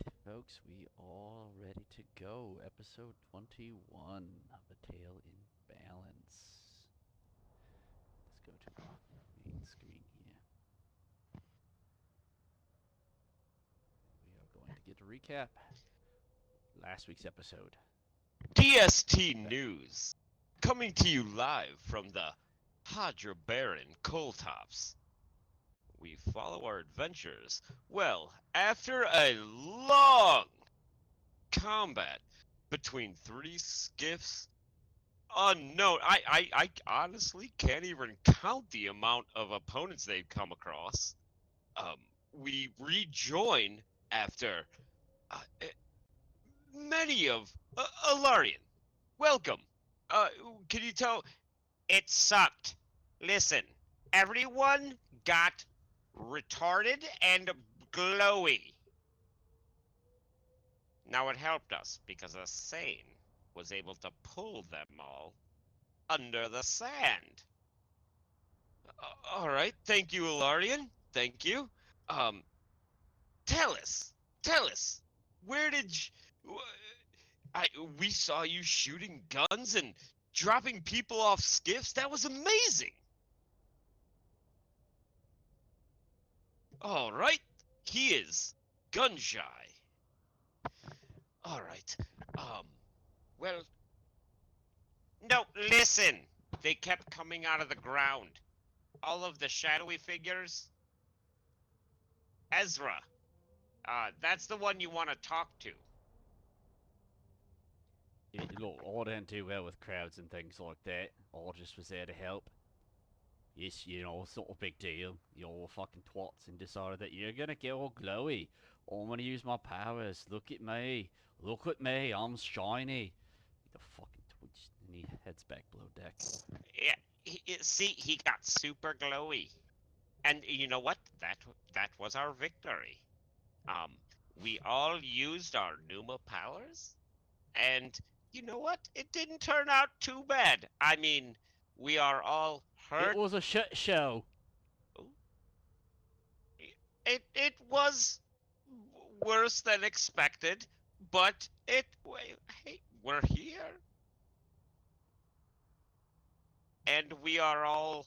Alright, folks, we all ready to go. Episode 21 of A Tale in Balance. Let's go to the main screen here. We are going to get a recap last week's episode. DST News, coming to you live from the Hadra Baron coal tops. We follow our adventures. Well, after a long combat between three skiffs, unknown, I honestly can't even count the amount of opponents they've come across. We rejoin after many of Alarian. Welcome. Uh, can you tell? It sucked. Listen, everyone got retarded and glowy. Now it helped us because a sane was able to pull them all under the sand. All right, thank you, Ilarian. Thank you. Um, tell us, where did you, I we saw you shooting guns and dropping people off skiffs. That was amazing. All right, he is gun shy. All right. Um. Well, no. Listen. They kept coming out of the ground. All of the shadowy figures. Ezra. That's the one you want to talk to. Look, I don't do well with crowds and things like that. I just was there to help. Yes, it's not a big deal. You're all fucking twats and decided that you're gonna get all glowy. I'm gonna use my powers. Look at me. Look at me. I'm shiny. The fucking twitch. And he heads back below deck. Yeah. See, he got super glowy. And you know what? That was our victory. Um. We all used our Numa powers. And you know what? It didn't turn out too bad. I mean, we are all It hurt. was a shit show. It was worse than expected, but hey, we're here, and we are all.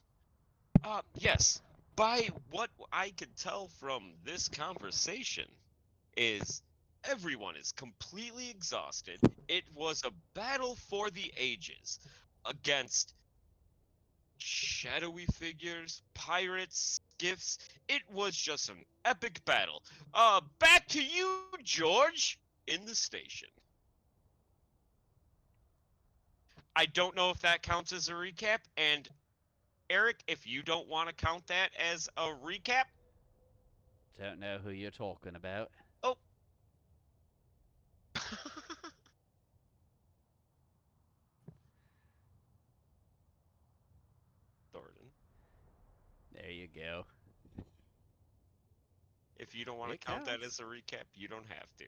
Yes. By what I can tell from this conversation, is everyone is completely exhausted. It was a battle for the ages against shadowy figures, pirates, skiffs. It was just an epic battle. Back to you, George, in the station. I don't know if that counts as a recap, and Eric, if you don't want to count that as a recap, Don't know who you're talking about. oh. Thornton, There you go. if you don't want to It count that counts. as a recap, you don't have to.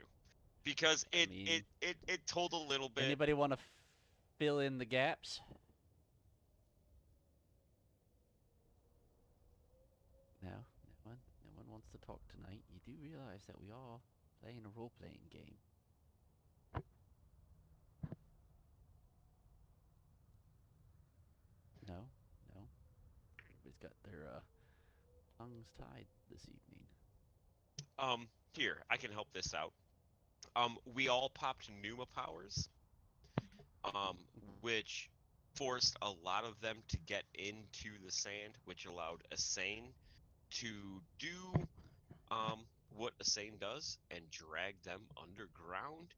Because I it told a little bit. anybody want to fill in the gaps? No, no one wants to talk tonight. You do realize that we are playing a role-playing game. No, no. Everybody's got their tongues tied this evening. Here, I can help this out. We all popped Numa powers, which forced a lot of them to get into the sand, which allowed Asane to do what Asane does and drag them underground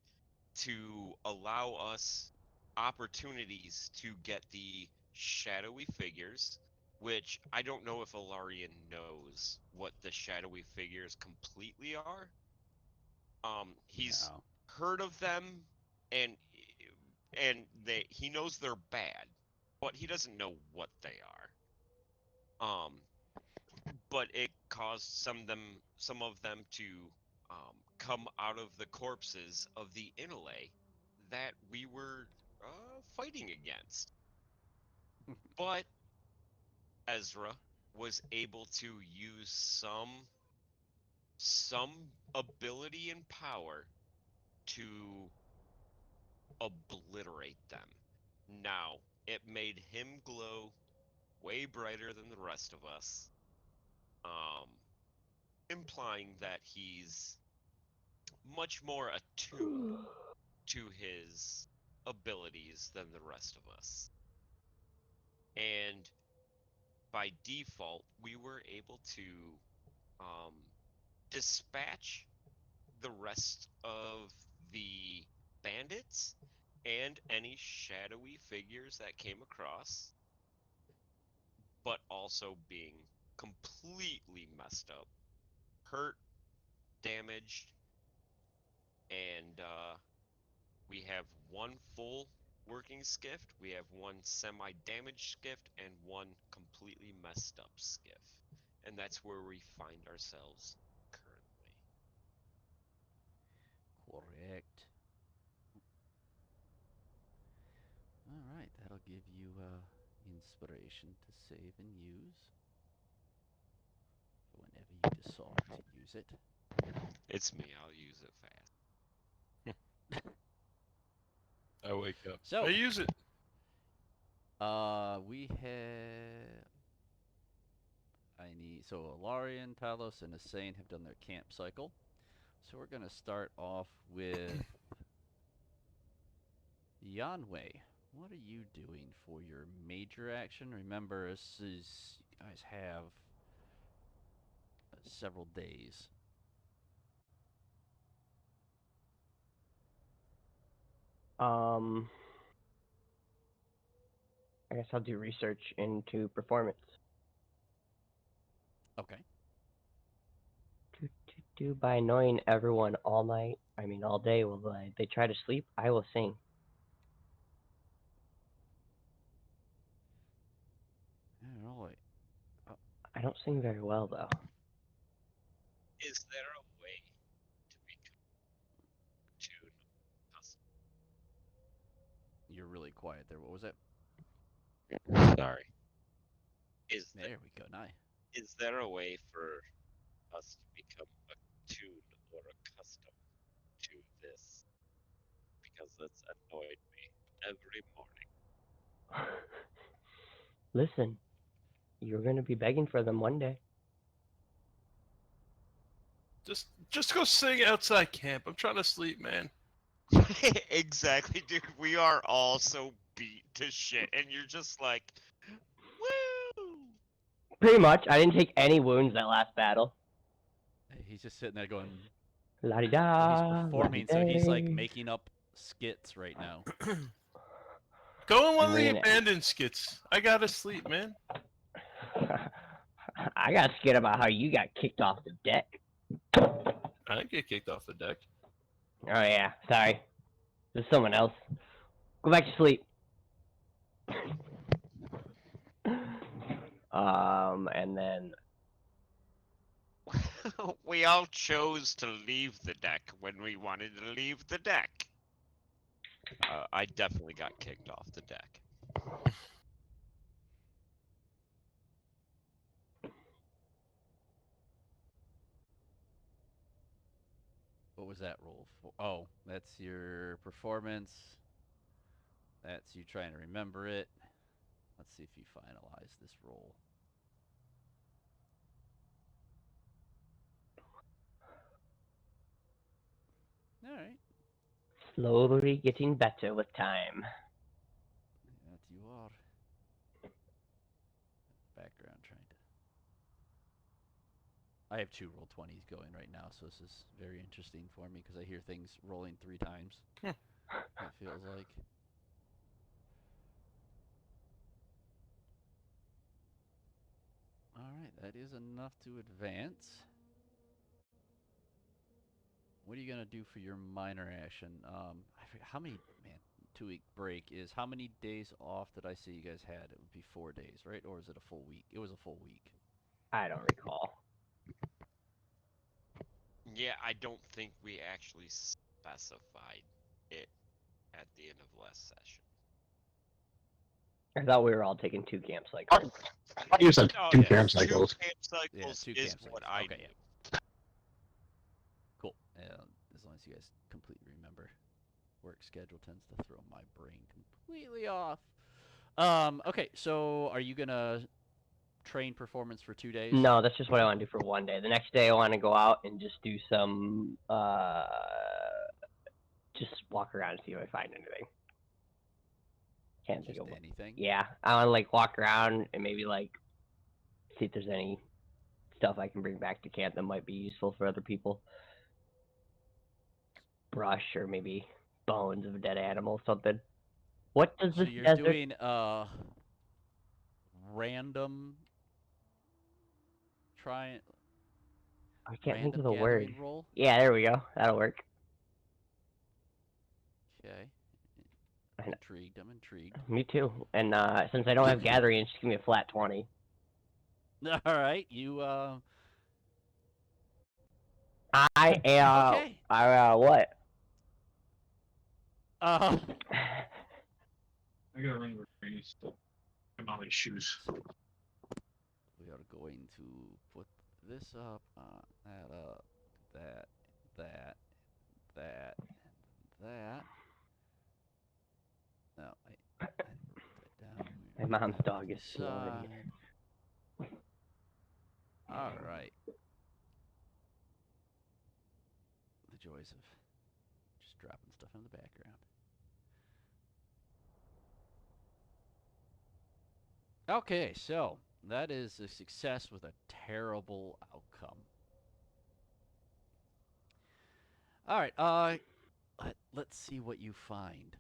to allow us opportunities to get the shadowy figures, which I don't know if Alarian knows what the shadowy figures completely are. He's No. heard of them, and he knows they're bad, but he doesn't know what they are. But it caused some of them to come out of the corpses of the Inalay that we were fighting against. But Ezra was able to use some ability and power to obliterate them. Now, it made him glow way brighter than the rest of us, um, implying that he's much more attuned to his abilities than the rest of us. And by default, we were able to um, dispatch the rest of the bandits and any shadowy figures that came across, but also being completely messed up, hurt, damaged, and we have one full working skiff, we have one semi-damaged skiff, and one completely messed up skiff. And that's where we find ourselves currently. Correct. All right, that'll give you inspiration to save and use whenever you decide to use it. It's me, I'll use it fast. I wake up. So, I use it. we have. I need. So, Alarian, Talos, and Asane have done their camp cycle. So, we're going to start off with Yanwei. What are you doing for your major action? Remember, this is. You guys have several days. I guess I'll do research into performance. Okay. By annoying everyone all night, all day, while they try to sleep, I will sing. All right. I don't sing very well, though. Is there a way to become tune custom? You're really quiet there. What was that? Sorry. There we go. Nice. Is there a way for us to become attuned or accustomed to this? Because that's annoyed me every morning. Listen, you're gonna be begging for them one day. Just go sing outside camp. I'm trying to sleep, man. Exactly, dude. We are all so beat to shit, and you're just like, woo! Pretty much. I didn't take any wounds that last battle. He's just sitting there going. La di Well, he's da. performing, so he's like making up skits right now. Go in one I'm of the reading it. abandoned skits. I gotta sleep, man. I got scared about how you got kicked off the deck. I didn't get kicked off the deck. Oh yeah, sorry. There's someone else. Go back to sleep. And then We all chose to leave the deck when we wanted to leave the deck. I definitely got kicked off the deck. What was that roll for? Oh, that's your performance. That's you trying to remember it. Let's see if you finalize this roll. All right. slowly getting better with time. That you are. Background trying to. I have two roll 20s going right now, so this is very interesting for me because I hear things rolling 3 times. It feels like. All right, that is enough to advance. What are you gonna do for your minor action? I forget how many. Man, 2-week break is how many days off did I say you guys had? It would be 4 days, right? Or is it a full week? It was a full week. I don't recall. Yeah, I don't think we actually specified it at the end of last session. I thought we were all taking 2 camp cycles. I use two yeah. camp cycles. 2 camp cycles Yeah, 2 is camp what cycles. I Okay, do. yeah. as long as you guys completely remember. Work schedule tends to throw my brain completely off. Okay, so are you gonna train performance for 2 days? No, that's just what I want to do for one day. The next day, I want to go out and just do some, just walk around and see if I find anything. Can't think Just of what. anything? Yeah, I want to like walk around and maybe like see if there's any stuff I can bring back to camp that might be useful for other people. Brush or maybe bones of a dead animal, something. What does So this you're desert? doing random try I can't think of random the word. gathering roll? Yeah, there we go. That'll work. Okay. I know. I'm intrigued. Me too. And since I don't have gathering, just give me a flat 20. All right, you I am. okay. What? I gotta run the trees. Come on, these shoes. So we are going to put this up, that up, that, that, that, that. No, wait. I wrote that down. We My wrote mom's that dog off is the snoring. side. All right. The joys of just dropping stuff in the background. Okay, so that is a success with a terrible outcome. All right, let's see what you find.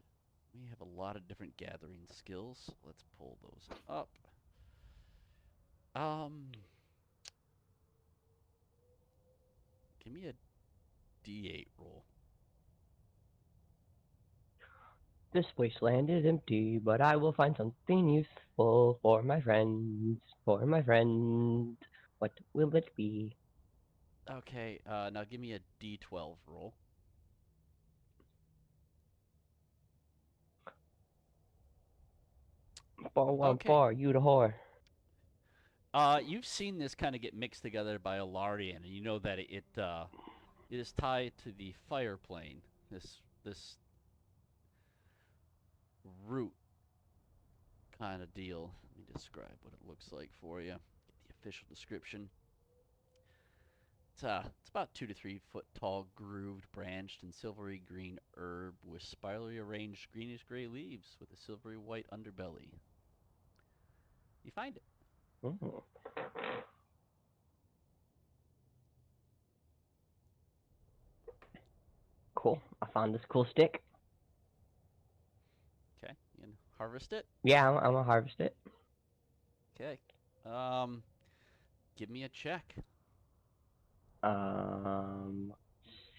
We have a lot of different gathering skills. Let's pull those up. Give me a D8 roll. This wasteland is empty, but I will find something useful for my friends. For my friends. What will it be? Okay, now give me a D12 roll. 414, you the whore. You've seen this kind of get mixed together by Alarian, and you know that it is tied to the fire plane. This root kind of deal. Let me describe what it looks like for you. Get the official description. It's about 2 to 3 foot tall, grooved, branched, and silvery green herb with spirally arranged greenish gray leaves with a silvery white underbelly. You find it. Mm. Cool. I found this cool stick. Okay, you can harvest it. Yeah, I'm gonna harvest it. Okay. Give me a check. Um,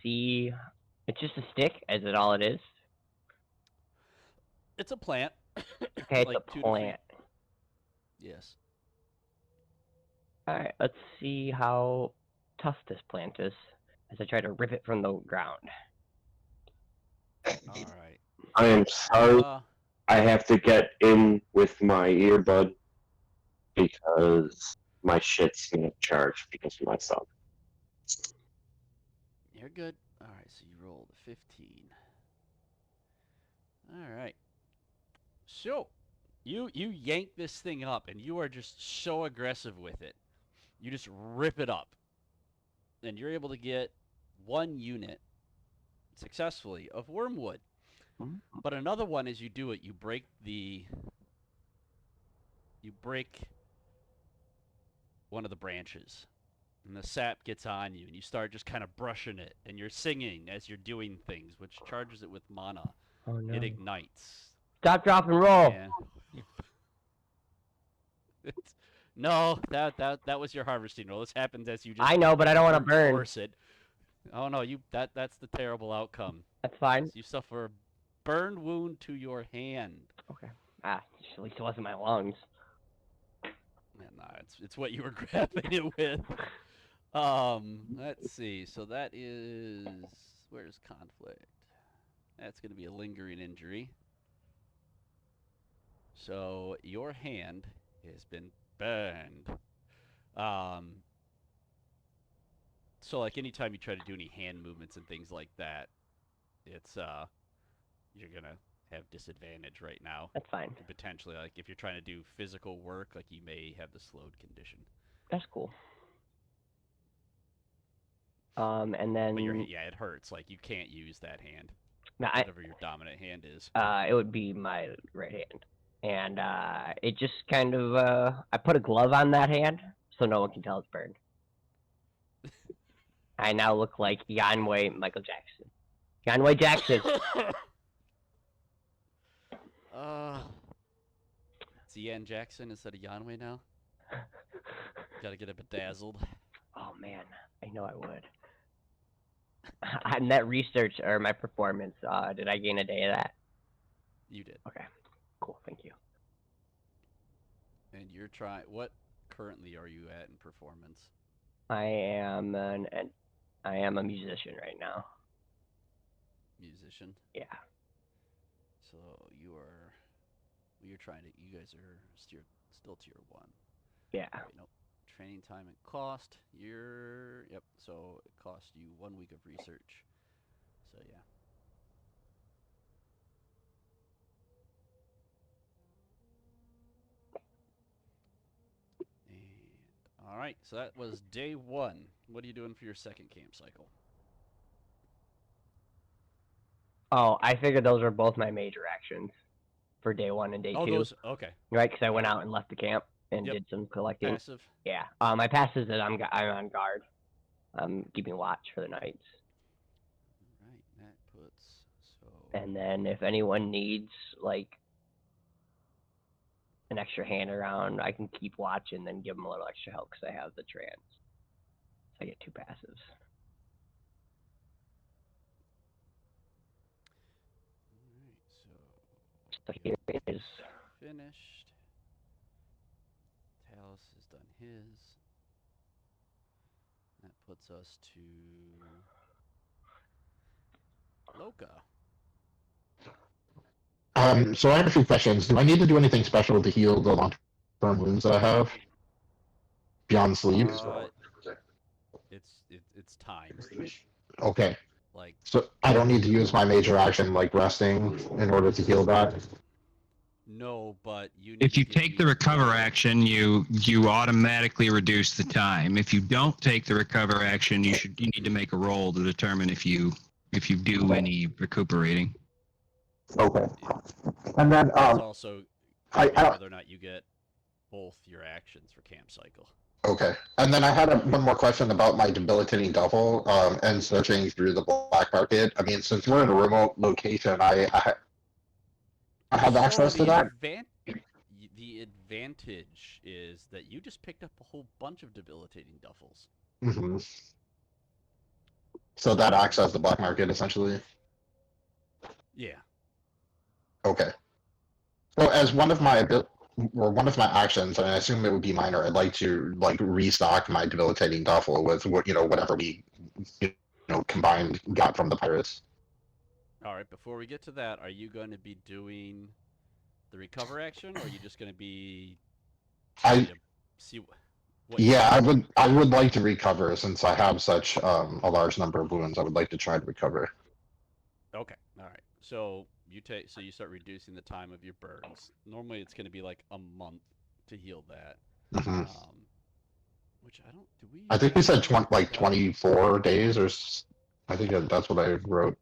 see, it's just a stick. Is it all it is? It's a plant. Okay, it's like a 2 to 3. plant. Yes. All right, let's see how tough this plant is as I try to rip it from the ground. All right. I am sorry. I have to get in with my earbud because my shit's gonna charge because of my son. You're good. All right, so you rolled a 15. All right. So, you yank this thing up, and you are just so aggressive with it. You just rip it up, and you're able to get 1 unit successfully of wormwood. But another one, as you do it, you break one of the branches, and the sap gets on you, and you start just kind of brushing it, and you're singing as you're doing things, which charges it with mana. Oh no! It ignites. Stop, drop, and roll. And no, that was your harvesting roll. This happens as you just I know, but I don't want to burn. force it. Oh no, that's the terrible outcome. That's fine. You suffer a burn wound to your hand. Okay. At least it wasn't my lungs. Nah, it's what you were grabbing it with. Let's see. So that is where's conflict? That's going to be a lingering injury. So your hand has been burned. So like anytime you try to do any hand movements and things like that, it's you're gonna have disadvantage right now. That's fine. And potentially, like if you're trying to do physical work, like you may have the slowed condition. That's cool. And then But yeah, it hurts. Like you can't use that hand, no, whatever your dominant hand is. it would be my right hand, and it just kind of I put a glove on that hand so no one can tell it's burned. I now look like Yanwei Michael Jackson. Yanwei Jackson. It's Ian Jackson instead of Yanwei now. Gotta get it bedazzled. Oh man, I know I would. On that research or my performance, did I gain a day of that? You did. Okay, cool, thank you. And you're trying. What currently are you at in performance? I am a musician right now. Musician. Yeah. So you are. You're trying to. You guys are still tier 1. Yeah. Wait, nope. Training time and cost. Yep. So it costs you 1 week of research. So yeah. And all right. So that was day 1. What are you doing for your second camp cycle? Oh, I figured those were both my major actions for day 1 and day 2. Oh, those. Okay. Right, because I went out and left the camp and Yep. did some collecting. Passive. Yeah. My passive is that I'm on guard. I'm keeping watch for the nights. Right. That puts. So. And then if anyone needs like an extra hand around, I can keep watch and then give them a little extra help because I have the trance. So I get 2 passives. So here it is. Finished. Talos has done his. That puts us to Loka. So I have a few questions. Do I need to do anything special to heal the long-term wounds that I have beyond sleep? It's time. Okay. Like So I don't need to use my major action like resting in order to heal that. no, but you. Need If you to give take me the recover action, you automatically reduce the time. If you don't take the recover action, you need to make a roll to determine if you do any recuperating. Okay. And then It's also I whether or not you get both your actions for camp cycle. okay. And then I had one more question about my debilitating duffel and searching through the black market. I mean, since we're in a remote location, I have access to that. The advantage is that you just picked up a whole bunch of debilitating duffels. Mm-hmm. So that acts as the black market essentially. Yeah. Okay. So as one of my actions, and I assume it would be minor, I'd like to restock my debilitating duffel with whatever we combined got from the pirates. All right. Before we get to that, are you going to be doing the recover action, or are you just going to be trying to see what? Yeah, I would like to recover since I have such a large number of wounds. I would like to try to recover. Okay. All right. So you start reducing the time of your burns. Normally, it's going to be like a month to heal that. Mm-hmm. Which I don't. Do we? I think we said 24 days, or I think that's what I wrote.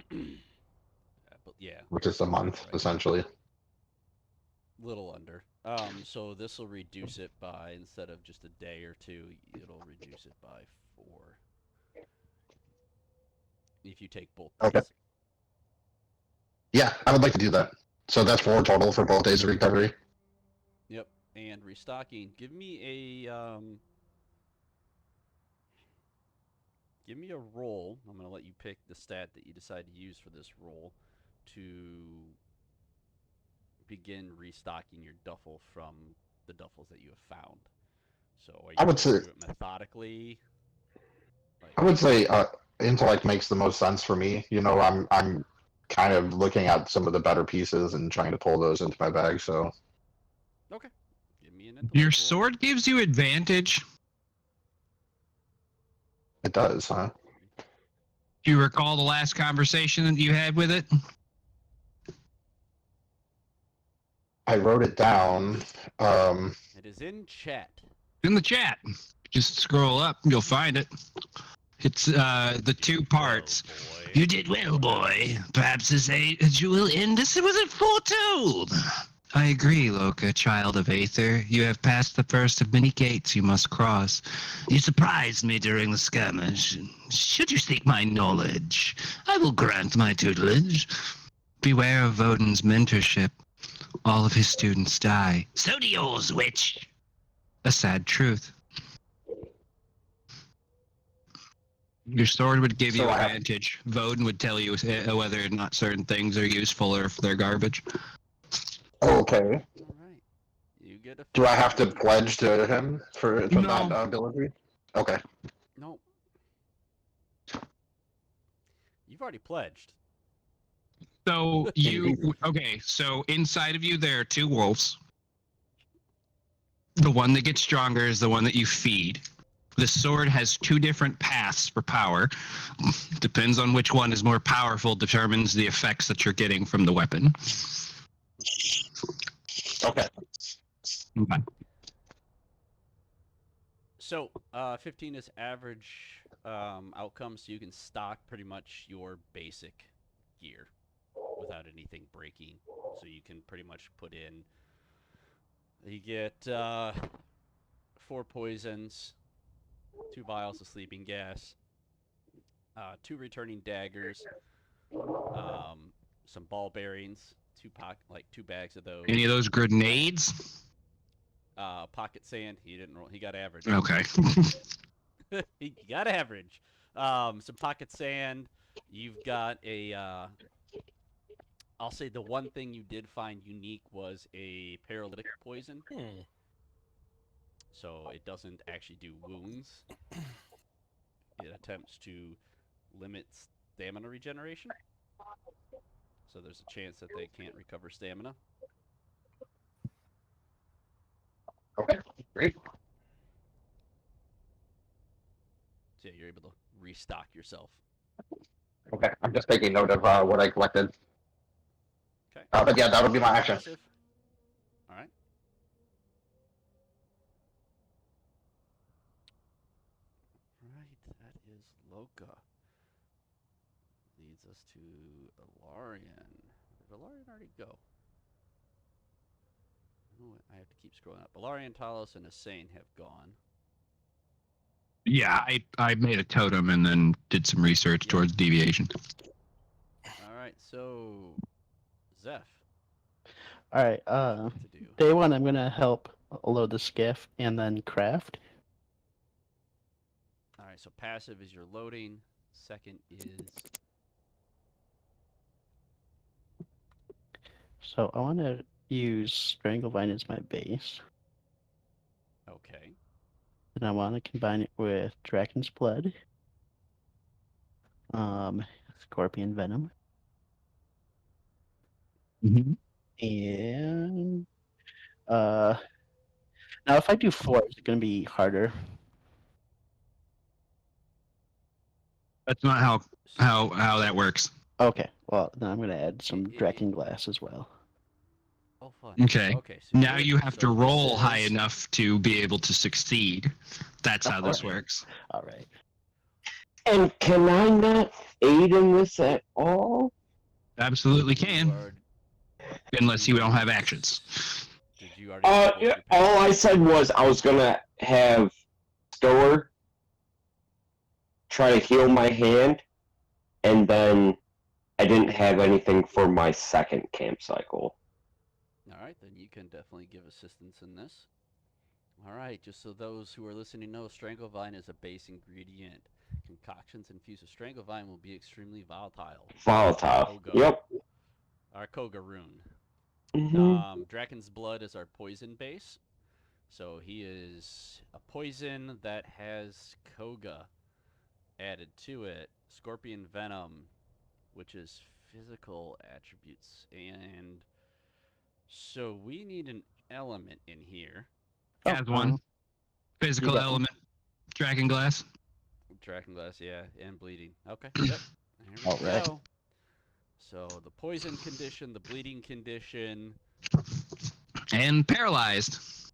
But yeah. Which is a month, right. essentially. Little under. So this will reduce it by, instead of just a day or 2, it'll reduce it by 4. If you take both days. Okay. Yeah, I would like to do that. So that's 4 total for both days of recovery. Yep. And restocking. Give me a roll. I'm gonna let you pick the stat that you decide to use for this roll to begin restocking your duffel from the duffels that you have found. So are you I would going to say- do it methodically? I would say intellect makes the most sense for me. I'm kind of looking at some of the better pieces and trying to pull those into my bag. So Okay. Give me an intellect Your roll. sword gives you advantage. It does, huh? Do you recall the last conversation that you had with it? I wrote it down. It is in chat. In the chat. Just scroll up, you'll find it. It's the two parts. Well, boy. You did well, boy. Perhaps this age will end as it wasn't foretold. I agree, Loka, child of Aether. You have passed the first of many gates you must cross. You surprised me during the skirmish. Should you seek my knowledge, I will grant my tutelage. Beware of Odin's mentorship. All of his students die. So do yours, witch. A sad truth. Your sword would give you So I have- advantage. Vodin would tell you whether or not certain things are useful or if they're garbage. Okay. All right. You get a. Do I have to 15. pledge to him for No. that ability? Okay. Nope. You've already pledged. So so inside of you there are two wolves. The one that gets stronger is the one that you feed. The sword has two different paths for power. Depends on which one is more powerful, determines the effects that you're getting from the weapon. Okay. Okay. So, 15 is average outcome, so you can stock pretty much your basic gear without anything breaking. So you can pretty much put in. You get 4 poisons, 2 vials of sleeping gas, 2 returning daggers, some ball bearings, 2 bags of those. Any of those grenades? Pocket sand. He didn't roll. He got average. Okay. He got average. Some pocket sand. You've got a. I'll say the one thing you did find unique was a paralytic poison. So it doesn't actually do wounds. It attempts to limit stamina regeneration. So there's a chance that they can't recover stamina. Okay. Great. So yeah, you're able to restock yourself. Okay. I'm just taking note of what I collected. Okay. But yeah, that'll be my action. Passive. All right. Right, that is Loka. Leads us to Valarian. Did Valarian already go? Oh, I have to keep scrolling up. Valarian, Talos, and Asane have gone. Yeah, I made a totem and then did some research towards deviation. All right, so Zeph. All right. What to do? Day one, I'm gonna help load the skiff and then craft. All right, so passive is your loading. Second is So I want to use Stranglevine as my base, okay. and I want to combine it with Dragon's Blood, Scorpion Venom, Mm-hmm. and now if I do 4, it's gonna be harder. That's not how that works. Okay, well then I'm gonna add some It- Dragon Glass as well. Oh, fun. Okay. Okay. So Now good. you have to So roll this high is- enough to be able to succeed. That's how this Alright. works. All right. And can I not aid in this at all? Absolutely you can, are- unless you don't have actions. Did you already? both your All I passes? said was I was gonna have Stower try to heal my hand, and then I didn't have anything for my second camp cycle. All right, then you can definitely give assistance in this. All right, just so those who are listening know, Stranglevine is a base ingredient. Concoctions infused with Stranglevine will be extremely volatile. Volatile. Koga. Yep. Our Koga rune. Mhm. Dragon's Blood is our poison base. So he is a poison that has Koga added to it. Scorpion Venom, which is physical attributes. And so we need an element in here. Has one. Physical You got- element. Dragon glass. Draconglass, yeah, and bleeding. Okay, yep. Here we Alright. go. So the poison condition, the bleeding condition, And paralyzed.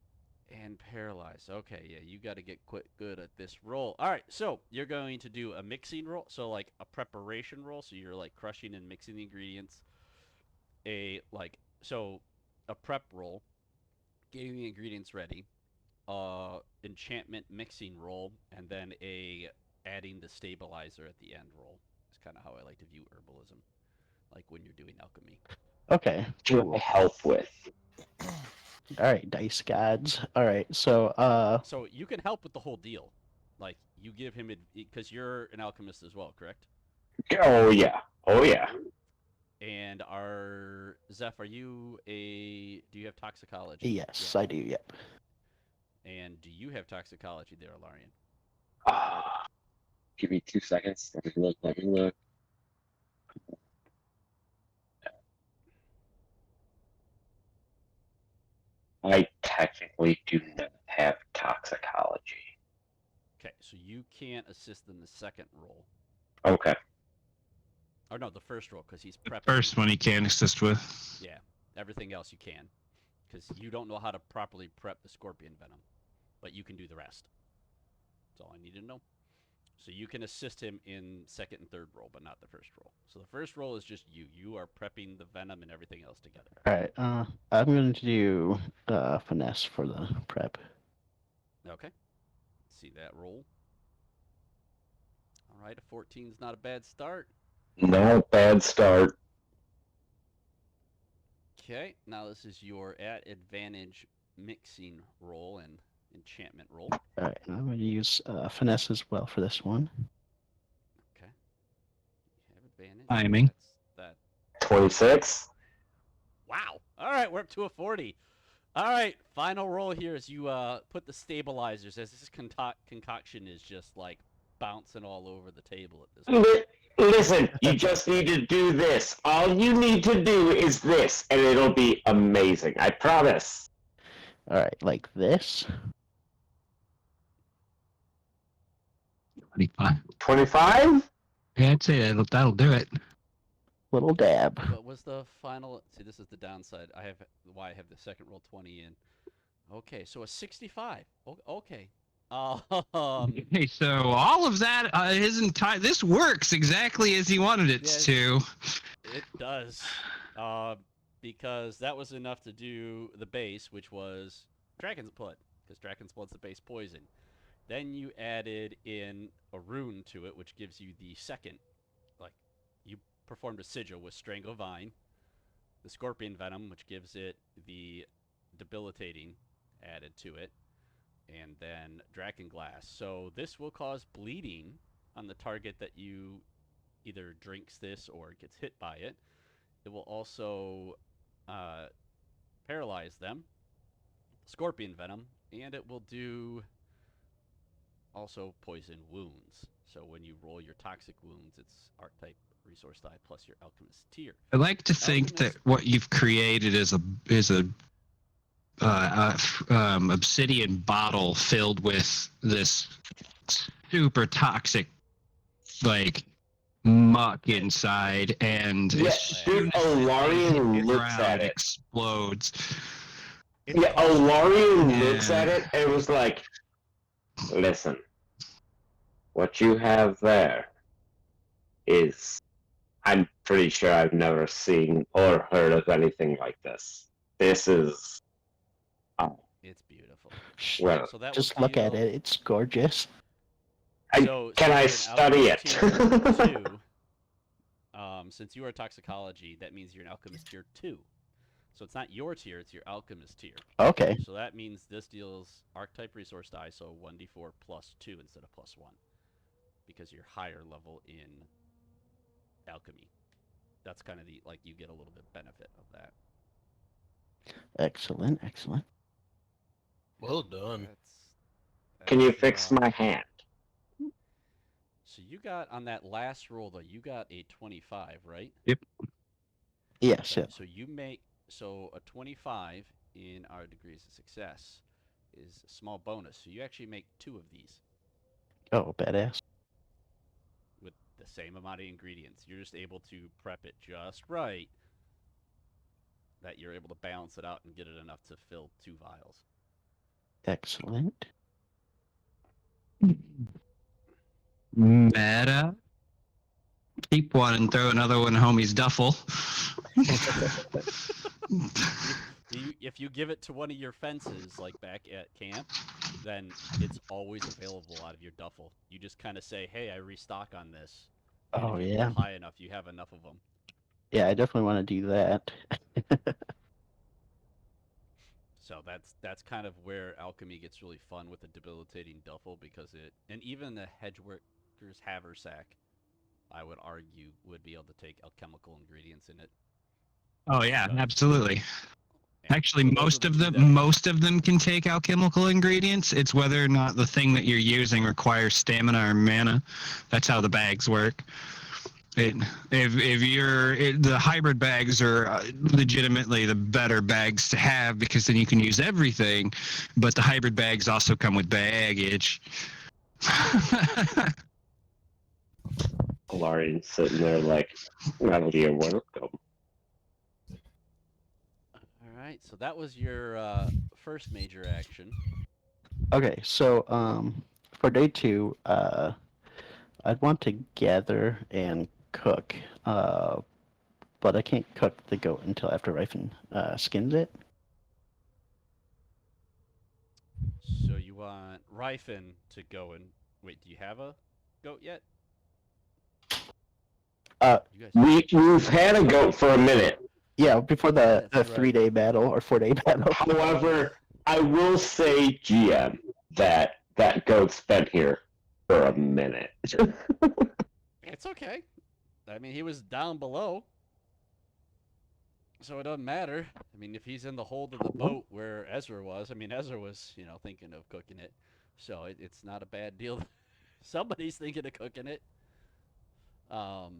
and paralyzed. Okay, yeah, you got to get good at this roll. All right, so you're going to do a mixing roll, so like a preparation roll. So you're like crushing and mixing the ingredients. A prep roll, getting the ingredients ready. Enchantment mixing roll, and then a adding the stabilizer at the end roll. It's kind of how I like to view herbalism, like when you're doing alchemy. Okay. To help with. Alright, dice gods. Alright, so So you can help with the whole deal. Like you give him because you're an alchemist as well, correct? Oh yeah. Oh yeah. And Zeph, do you have toxicology? yes, Yeah. I do, yep. And do you have toxicology there, Alarian? Give me 2 seconds. Let me look. I technically do not have toxicology. Okay, so you can't assist in the second roll. Okay. Or no, the first roll, because he's prepping. First one he can assist with. Yeah, everything else you can, because you don't know how to properly prep the scorpion venom, but you can do the rest. That's all I need to know. So you can assist him in second and third roll, but not the first roll. So the first roll is just you. You are prepping the venom and everything else together. Alright, I'm going to do finesse for the prep. Okay. Let's see that roll. All right, a 14 is not a bad start. No bad start. Okay, now this is your at advantage mixing roll and enchantment roll. Alright, I'm going to use finesse as well for this one. Okay. You have advantage. Timing. That's that. 26. Wow. All right, we're up to a 40. All right, final roll here is you put the stabilizers as this concoction is just like bouncing all over the table at this point. Listen, you just need to do this. All you need to do is this, and it'll be amazing. I promise. Alright, like this. 25. 25? Yeah, I'd say that'll do it. Little dab. What was the final? See, this is the downside. I have the second roll 20 in. Okay, so a 65. Okay. Okay, so all of that, this works exactly as he wanted it Yes. to. It does. Because that was enough to do the base, which was Dragon's Blood, because Dragon's Blood's the base poison. Then you added in a rune to it, which gives you the second. Like, you performed a sigil with Strangle Vine, the Scorpion Venom, which gives it the debilitating added to it, and then Draconglass. So this will cause bleeding on the target that you either drinks this or gets hit by it. It will also paralyze them, Scorpion Venom, and it will do also poison wounds. So when you roll your toxic wounds, it's archetype resource die plus your alchemist tier. I like to think that what you've created is a obsidian bottle filled with this super toxic, like, muck inside, and Yeah, as soon dude, as it Alarian hits the looks ground, at it it. explodes. Yeah, Alarian looks Yeah. at it and was like, listen, what you have there is, I'm pretty sure I've never seen or heard of anything like this. This is, It's beautiful. well, So that Just will look at deal- it. It's gorgeous. can I you're an study alchemist it? tier 2, since you are toxicology, that means you're an alchemist tier 2. So it's not your tier, it's your alchemist tier. Okay. So that means this deals archetype resource die, so 1d4 plus 2 instead of plus 1. Because you're higher level in alchemy. That's kind of the, like, you get a little bit benefit of that. Excellent, excellent. Well done. Can you fix my hand? So you got, on that last roll, though, you got a 25, right? Yes, Okay, yeah. so you make, so a 25 in our degrees of success is a small bonus. So you actually make 2 of these. Oh, badass. the same amount of ingredients. You're just able to prep it just right that you're able to balance it out and get it enough to fill 2 vials. Excellent. Meta. Keep one and throw another one in homie's duffel. If you give it to one of your fences, like back at camp, then it's always available out of your duffel. You just kind of say, hey, I restock on this. And Oh, if you yeah. roll high enough, you have enough of them. Yeah, I definitely want to do that. So that's kind of where alchemy gets really fun with the debilitating duffel, because and even the hedgeworker's haversack, I would argue, would be able to take alchemical ingredients in it. Oh yeah, Because- absolutely. and Actually, those most are of the them two that- most of them can take alchemical ingredients. It's whether or not the thing that you're using requires stamina or mana. That's how the bags work. The hybrid bags are legitimately the better bags to have, because then you can use everything, but the hybrid bags also come with baggage. Galarian's sitting there like, that'll be a welcome. All right, so that was your first major action. Okay, so for day 2, I'd want to gather and cook, but I can't cook the goat until after Ryphen skins it. So you want Ryphen to go and wait. Do you have a goat yet? You guys. We've had a goat for a minute. Yeah, before the That's right. 3-day battle or 4-day battle. However, I will say, GM, that goat's been here for a minute. It's okay. I mean, he was down below, so it doesn't matter. I mean, if he's in the hold of the boat where Ezra was, I mean, Ezra was, thinking of cooking it, so it's not a bad deal. Somebody's thinking of cooking it. So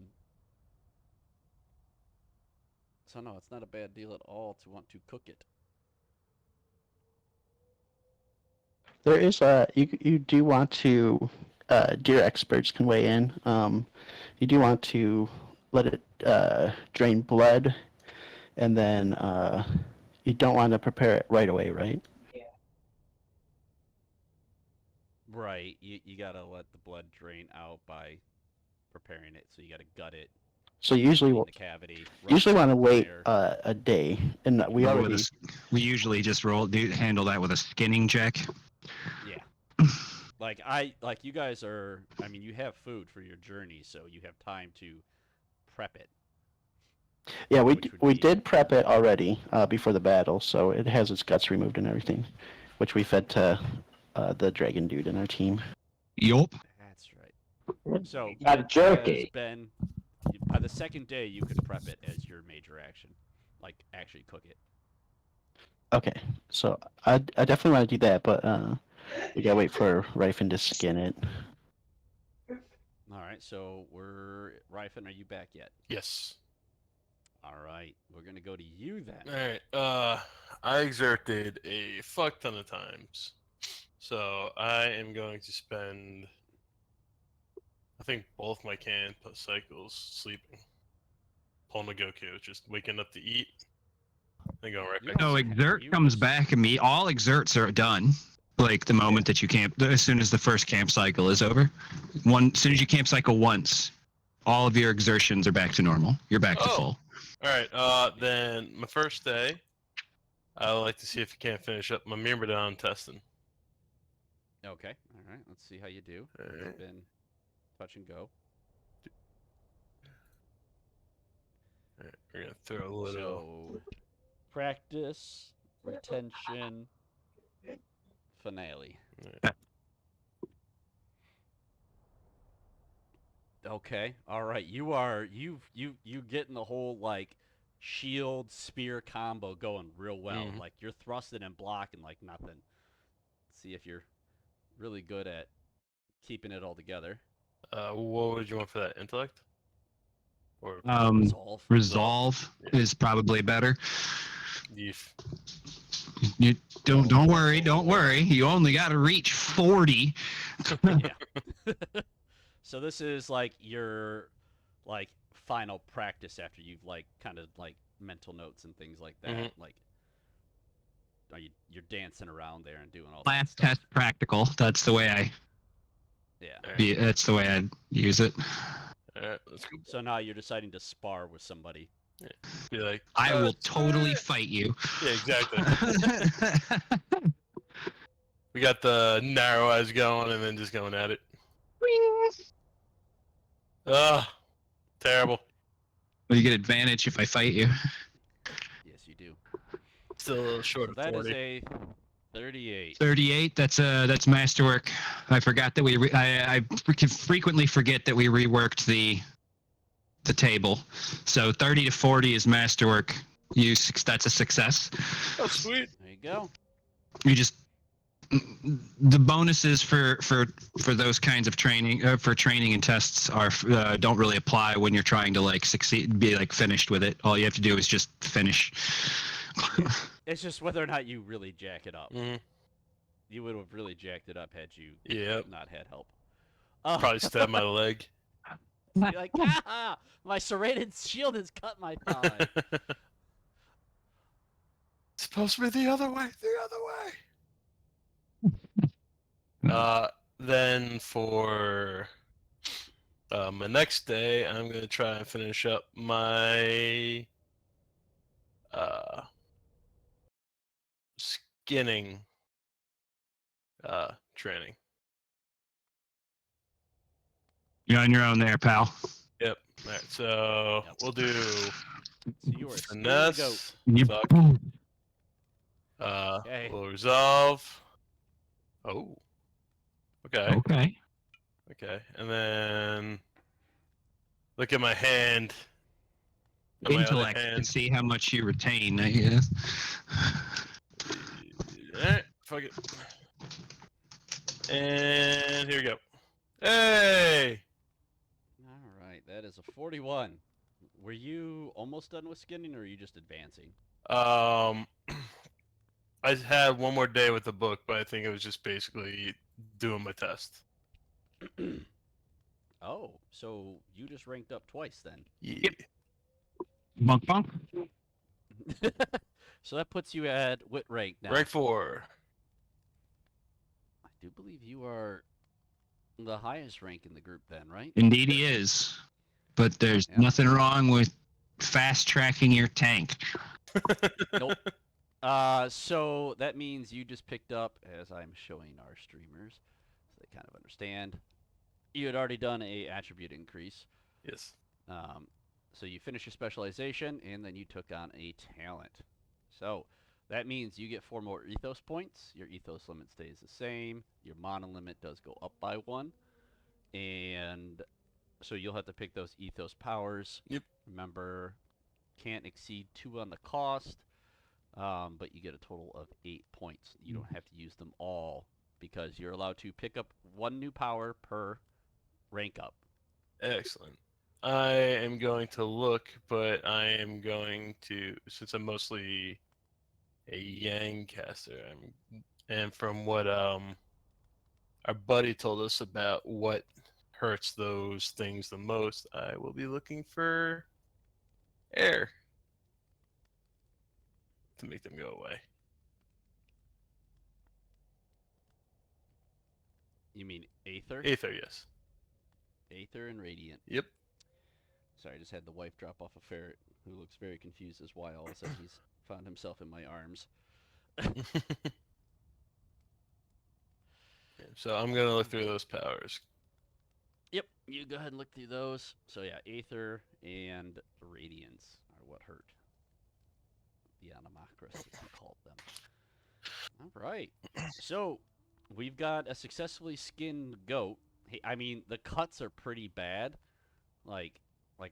no, it's not a bad deal at all to want to cook it. There is you do want to, deer experts can weigh in. You do want to let it drain blood, and then you don't want to prepare it right away, right? Right. You gotta let the blood drain out by preparing it. So you gotta gut it. So usually, Clean the cavity. usually want to wait fire. a day, and we Or with already. we usually just handle that with a skinning check. Yeah. Like you guys are. I mean, you have food for your journey, so you have time to prep it. Yeah, we which would we be- did prep it already before the battle, so it has its guts removed and everything, which we fed to the dragon dude in our team. Yup. That's right. So Got it jerky. has been by the second day you could prep it as your major action, like actually cook it. Okay, so I definitely want to do that, but we gotta wait for Ryphen to skin it. All right. So Ryphen, are you back yet? Yes. All right. We're gonna go to you then. All right. I exerted a fuck ton of times, so I am going to spend, I think, both my camp cycles sleeping. Pulling a Goku, just waking up to eat, then going right You back. don't So say that. exert You comes just- back and all exerts are done. Like the moment that you camp, as soon as the first camp cycle is over. As soon as you camp cycle once, all of your exertions are back to normal. You're back to Oh. full. All right. Then my first day, I would like to see if you can't finish up my Myrmidon testing. Okay. All right. Let's see how you do. Alright. It's been touch and go. All right, we're gonna throw a little. So, practice, retention, finale. Alright. Okay. All right. You getting the whole like shield spear combo going real well. Mhm. Like you're thrusting and blocking like nothing. See if you're really good at keeping it all together. What would you want for that? Intellect? Or Resolve. Resolve is probably better. Yeef. You don't worry. You only got to reach 40. Yeah. So this is like your like final practice after you've like kind of like mental notes and things like that. Mhm. Like, are you're dancing around there and doing all that Last stuff? test practical. That's the way Yeah. that's the way I use it. All right, let's go. So now you're deciding to spar with somebody. Be like, I will "Let's totally fight!" fight you. Yeah, exactly. We got the narrow eyes going, and then just going at it. Ugh, terrible. Well, you get advantage if I fight you. Yes, you do. Still a little short So of that is 40. a 38. 38. That's masterwork. I forgot that I frequently forget that we reworked the table. So 30 to 40 is masterwork. That's a success. Oh, sweet. There you go. You just the bonuses for those kinds of training for training and tests are don't really apply when you're trying to like be like finished with it. All you have to do is just finish. It's just whether or not you really jack it up. Mhm. You would have really jacked it up had you Yep. not had help. Probably stabbed my leg. You're like, ah, my serrated shield has cut my thigh. It's supposed to be the other way. The other way. Then for my next day, I'm gonna try and finish up my skinning training. You're on your own there, pal. Yep. All right. So Yep. we'll do So you are skinning the goat. finesse. Fuck. Okay. We'll resolve. Oh. Okay. Okay. Okay. And then look at my hand. On my other Intellect to hand. see how much you retain, I guess. Alright, fuck it. And here we go. Hey! All right, that is a 41. Were you almost done with skinning, or are you just advancing? I had one more day with the book, but I think it was just basically doing my test. Oh, so you just ranked up twice then. Yeah. Bunk bunk. So that puts you at what rank now? Rank 4. I do believe you are the highest rank in the group then, right? Indeed, he is. But there's Yep. nothing wrong with fast tracking your tank. Nope. So that means you just picked up, as I'm showing our streamers, so they kind of understand. You had already done a attribute increase. Yes. So you finish your specialization, and then you took on a talent. So that means you get 4 more ethos points. Your ethos limit stays the same. Your mana limit does go up by 1. And so you'll have to pick those ethos powers. Yep. Remember, can't exceed 2 on the cost, but you get a total of 8 points. You don't have to use them all because you're allowed to pick up 1 new power per rank up. Excellent. I am going to look, but I am going to, since I'm mostly a Yang caster, and from what our buddy told us about what hurts those things the most, I will be looking for air to make them go away. You mean Aether? Aether, yes. Aether and Radiant. Yep. Sorry, I just had the wife drop off a ferret who looks very confused as why all of a sudden he's found himself in my arms. So I'm gonna look through those powers. Yep, you go ahead and look through those. So yeah, Aether and Radiance are what hurt. The Animacrus, as we called them. All right. So we've got a successfully skinned goat. Hey, I mean, the cuts are pretty bad. Like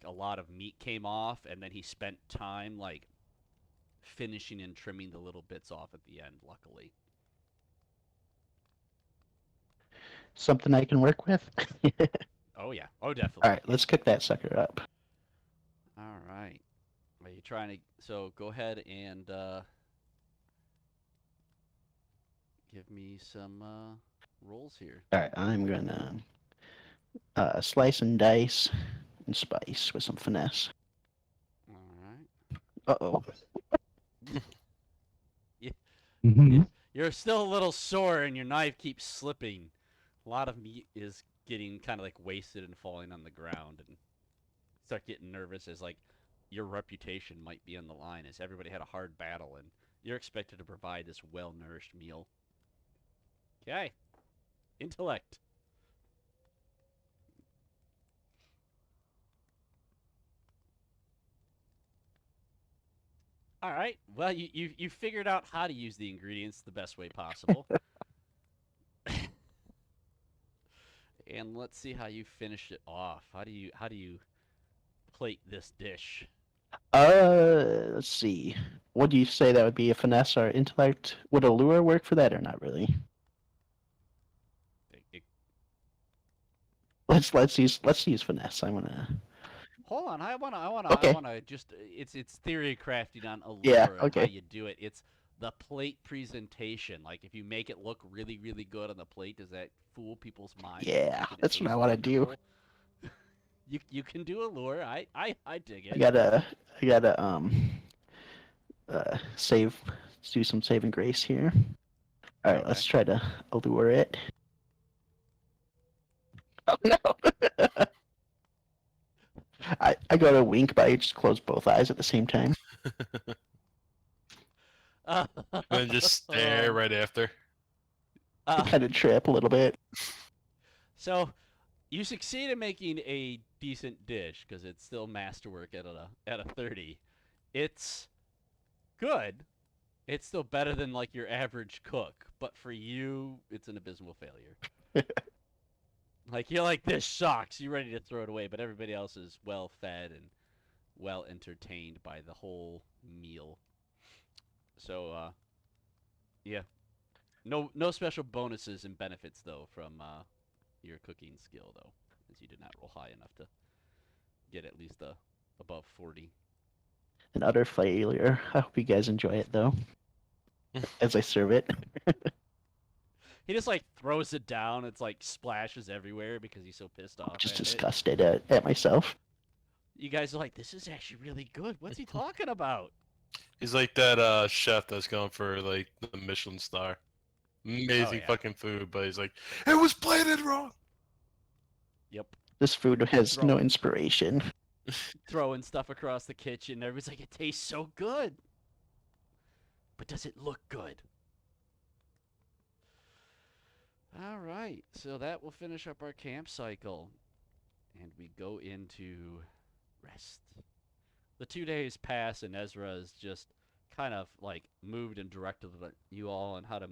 a lot of meat came off, and then he spent time like finishing and trimming the little bits off at the end. Luckily. Something I can work with. Oh yeah. Oh definitely. All right, let's cook that sucker up. All right. Are you trying to? So go ahead and give me some rolls here. All right, I'm gonna Slice and dice and spice with some finesse. All Uh-oh. Mhm. You're still a little sore, and your knife keeps slipping. A lot of meat is getting kind of like wasted and falling on the ground, and start getting nervous as like your reputation might be on the line, as everybody had a hard battle, and you're expected to provide this well-nourished meal. Okay, intellect. All right. Well, you figured out how to use the ingredients the best way possible. And let's see how you finish it off. How do you plate this dish? Let's see. What do you say that would be a finesse or intellect? Would a lure work for that or not really? It- Let's use finesse. I'm gonna. hold on, I Okay. wanna just it's theory crafting on Yeah. allure and how Okay. you do it. It's the plate presentation. Like if you make it look really really good on the plate, does that fool people's minds? Yeah, Make it that's what I taste want to do. wonderful? You can do allure. I dig I it. gotta I gotta save do some saving grace here. All right, Okay. let's try to allure it. Oh no! I go to wink, but I just close both eyes at the same time. And just stare right after. I uh, kind of trip a little bit. so you succeed in making a decent dish because it's still masterwork at a 30. It's good. It's still better than like your average cook, but for you, it's an abysmal failure. Like you're like, this sucks. You're ready to throw it away, but everybody else is well fed and well entertained by the whole meal. So yeah, no special bonuses and benefits though from your cooking skill though, as you did not roll high enough to get at least above 40. An utter failure. I hope you guys enjoy it though, as I serve it. He just like throws it down. It's like splashes everywhere because he's so pissed off Just at it. disgusted at myself. You guys are like, this is actually really good. What's he talking about? He's like that chef that's going for like the Michelin star. Amazing yeah. fucking food, but he's like, it was plated wrong. Yep. This food has Throw- no inspiration. Throwing stuff across the kitchen. Everybody's like, it tastes so good. But does it look good? All right. So that will finish up our camp cycle. And we go into rest. The 2 days pass, and Ezra is just kind of like moved and directed you all on how to,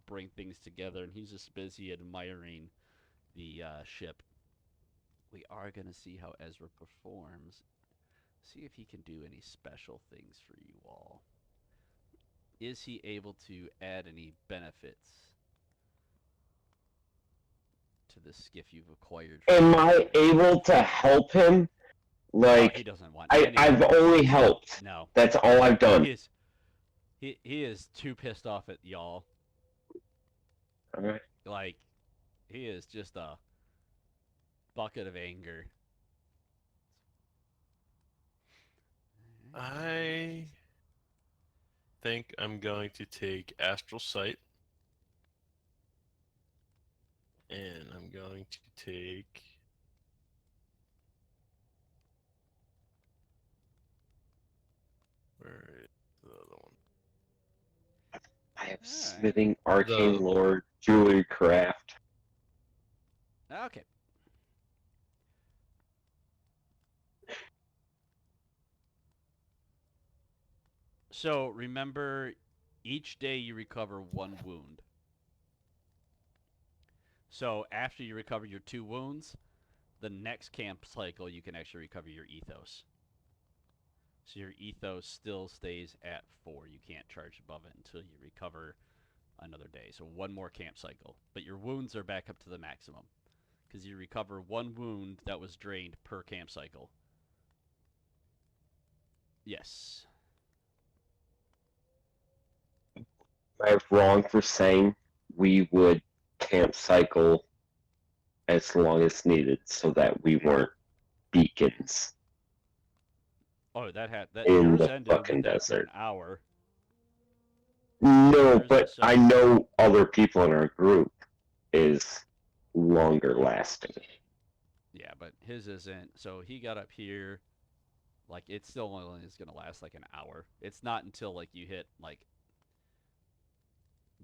bring things together. And he's just busy admiring the ship. We are going to see how Ezra performs. See if he can do any special things for you all. Is he able to add any benefits to the skiff you've acquired? Am I able to help him? No, he Like, doesn't want. I've only helped. No. That's all I've done. He is too pissed off at y'all. Alright. Like, he is just a bucket of anger. I think I'm going to take Astral Sight. And I'm going to take... Where is the other one? I have Alright. smithing, arcane The- lore, jewelry craft. Okay. So remember, each day you recover 1 wound. So after you recover your 2 wounds, the next camp cycle you can actually recover your ethos. So your ethos still stays at 4. You can't charge above it until you recover another day. So 1 more camp cycle. But your wounds are back up to the maximum. Because you recover 1 wound that was drained per camp cycle. Yes. Am I wrong for saying we would camp cycle as long as needed so that we weren't beacons Oh, that in yours the ended fucking within an desert. hour. No, Yours- but so- I know other people in our group is longer lasting. Yeah, but his isn't. So he got up here, like it still only is gonna last like an hour. It's not until like you hit like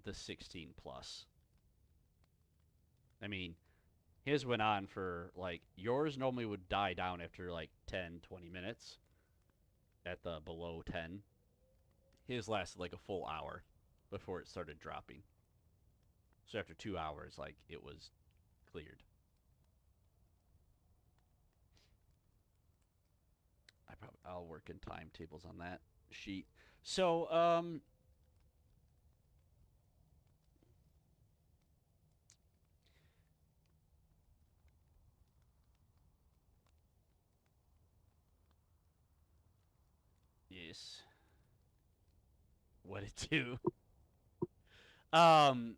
the 16 plus. I mean, his went on for like yours normally would die down after like 10, 20 minutes at the below 10. His lasted like a full hour before it started dropping. So after 2 hours, like it was cleared. I'll work in timetables on that sheet. So yes. What it do?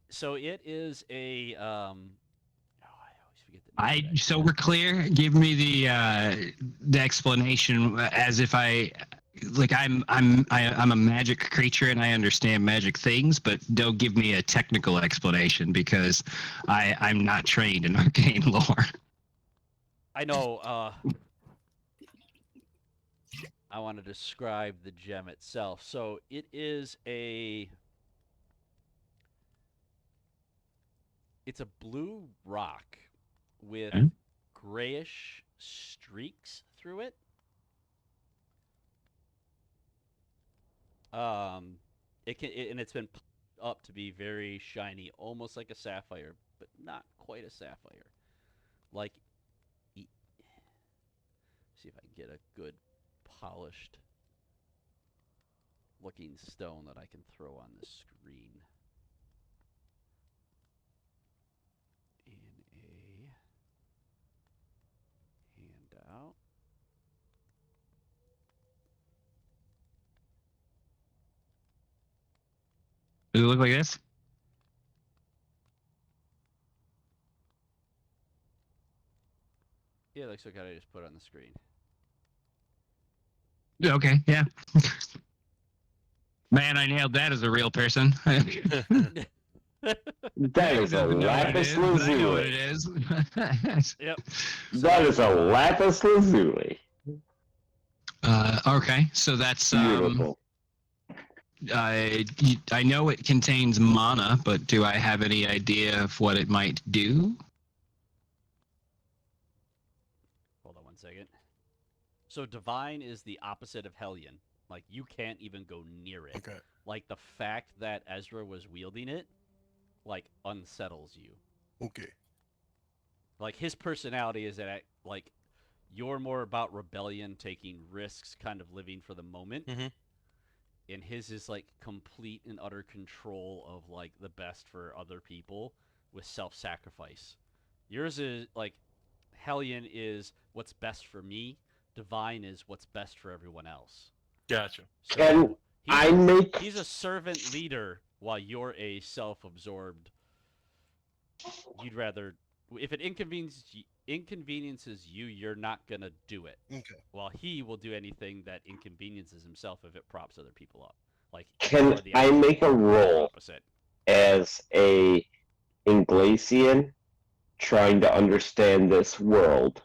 So it is a oh, I always forget the name of that So crap. we're clear. Give me the explanation as if I'm a magic creature and I understand magic things, but don't give me a technical explanation because I'm not trained in arcane lore. I know I want to describe the gem itself. So it is it's a blue rock with Okay. grayish streaks through it. And it's been up to be very shiny, almost like a sapphire, but not quite a sapphire. Like, see if I can get a good polished looking stone that I can throw on the screen. In a handout. Does it look like this? Yeah, it looks like I just put it on the screen. Okay, yeah. Man, I nailed that as a real person. That Greg is a doesn't know what it lapis is, but I know what it lazuli. is. Yep. That is a lapis lazuli. Okay, so that's Beautiful. I know it contains mana, but do I have any idea of what it might do? Hold on one second. So divine is the opposite of Hellion. Like you can't even go near it. Okay. Like the fact that Ezra was wielding it, like unsettles you. Okay. Like his personality is that like you're more about rebellion, taking risks, kind of living for the moment. Mhm. And his is like complete and utter control of like the best for other people with self-sacrifice. Yours is like Hellion is what's best for me. Divine is what's best for everyone else. Gotcha. So Can I make he's a servant leader while you're a self-absorbed. You'd rather if it inconveniences you, you're not gonna do it. Okay. While he will do anything that inconveniences himself if it props other people up. Like Can you are the I make a absolute roll opposite. as a Inglesian trying to understand this world?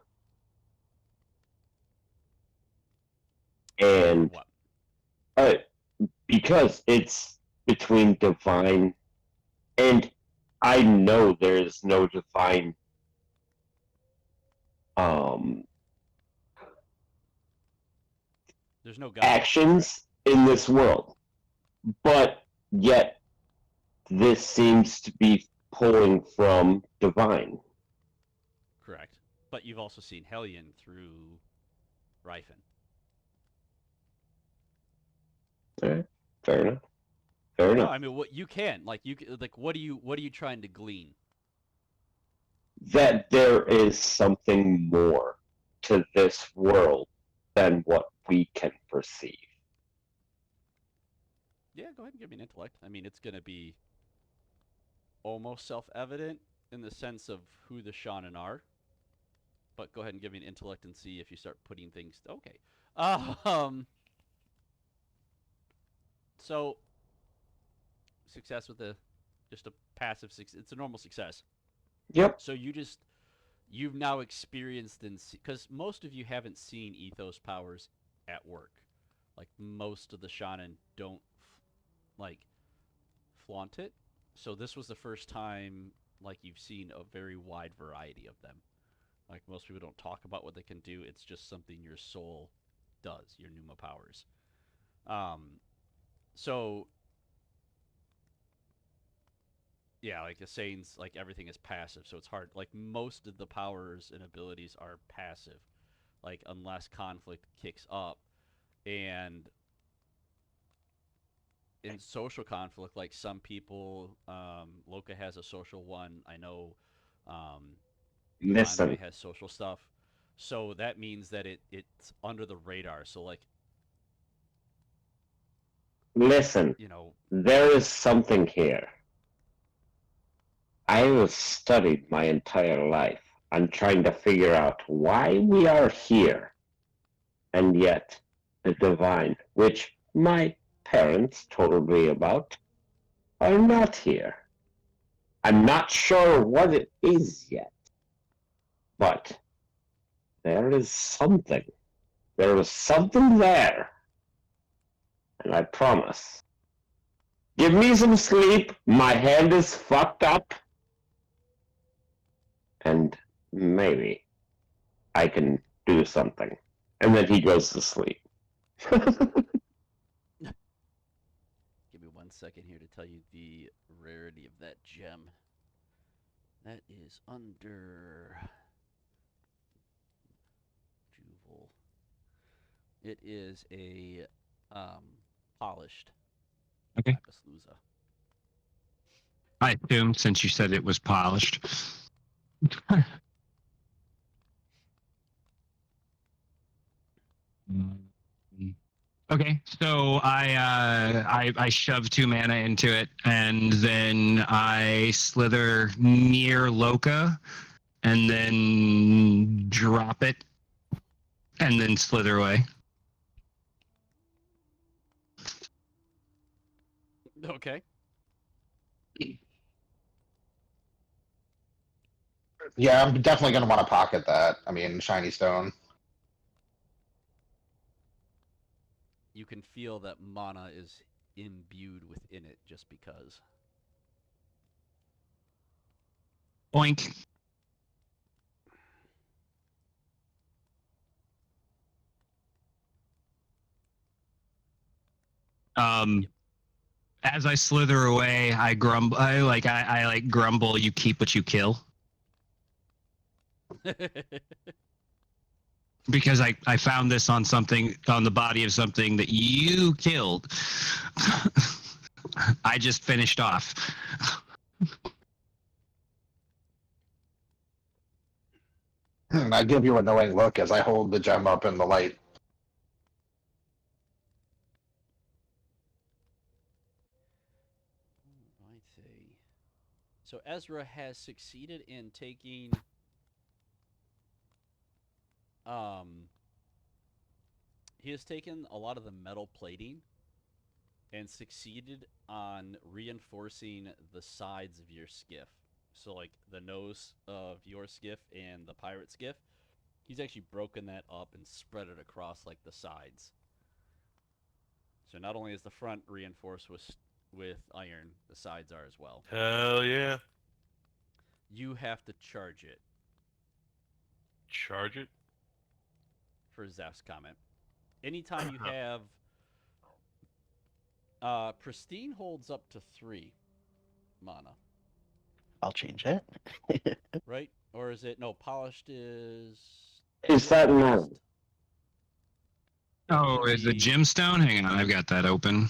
And What? because it's between divine and I know there's no divine There's no God. actions in this world, but yet this seems to be pulling from divine. Correct. But you've also seen Hellion through Ryfen. Alright, fair enough. Fair No, enough. I mean what you can like. What are you trying to glean? That there is something more to this world than what we can perceive. Yeah, go ahead and give me an intellect. I mean, it's gonna be almost self-evident, in the sense of who the shaman are. But go ahead and give me an intellect and see if you start putting things. Okay. So success with just a passive success. It's a normal success. Yep. So you've now experienced because most of you haven't seen ethos powers at work. Like most of the shaman don't like flaunt it. So this was the first time like you've seen a very wide variety of them. Like most people don't talk about what they can do. It's just something your soul does, your pneuma powers. So yeah, like the sayings, like everything is passive, so it's hard. Like most of the powers and abilities are passive, like unless conflict kicks up, and in social conflict, like some people, Loka has a social one. I know, Listen, Conway has social stuff, so that means that it's under the radar. So like listen. you know, There is something here. I have studied my entire life on trying to figure out why we are here, and yet the divine, which my parents told me about, are not here. I'm not sure what it is yet, but there is something. There is something there, and I promise. Give me some sleep, my hand is fucked up, and maybe I can do something. And then he goes to sleep. give me 1 second here to tell you the rarity of that gem. That is under Juval. It is a polished Okay. lapis lazuli. I assumed since you said it was polished. Okay, so I shove 2 mana into it, and then I slither near Loka, and then drop it, and then slither away. Okay. Yeah, I'm definitely going to want to pocket that. I mean, shiny stone. You can feel that mana is imbued within it just because. Oink. As I slither away, I grumble. I like grumble. You keep what you kill, because I found this on the body of something that you killed. I just finished off. I give you a knowing look as I hold the gem up in the light. I'd say. So Ezra has succeeded in taking he has taken a lot of the metal plating and succeeded on reinforcing the sides of your skiff. So like the nose of your skiff and the pirate skiff, he's actually broken that up and spread it across like the sides. So not only is the front reinforced with iron, the sides are as well. Hell yeah. You have to charge it Charge it. for Zeph's comment. Anytime you have pristine holds up to 3 mana, I'll change it. right? Or is it no? Polished is. Is that not? dust. Oh, Should is the be- gemstone? Hang on, I've got that open.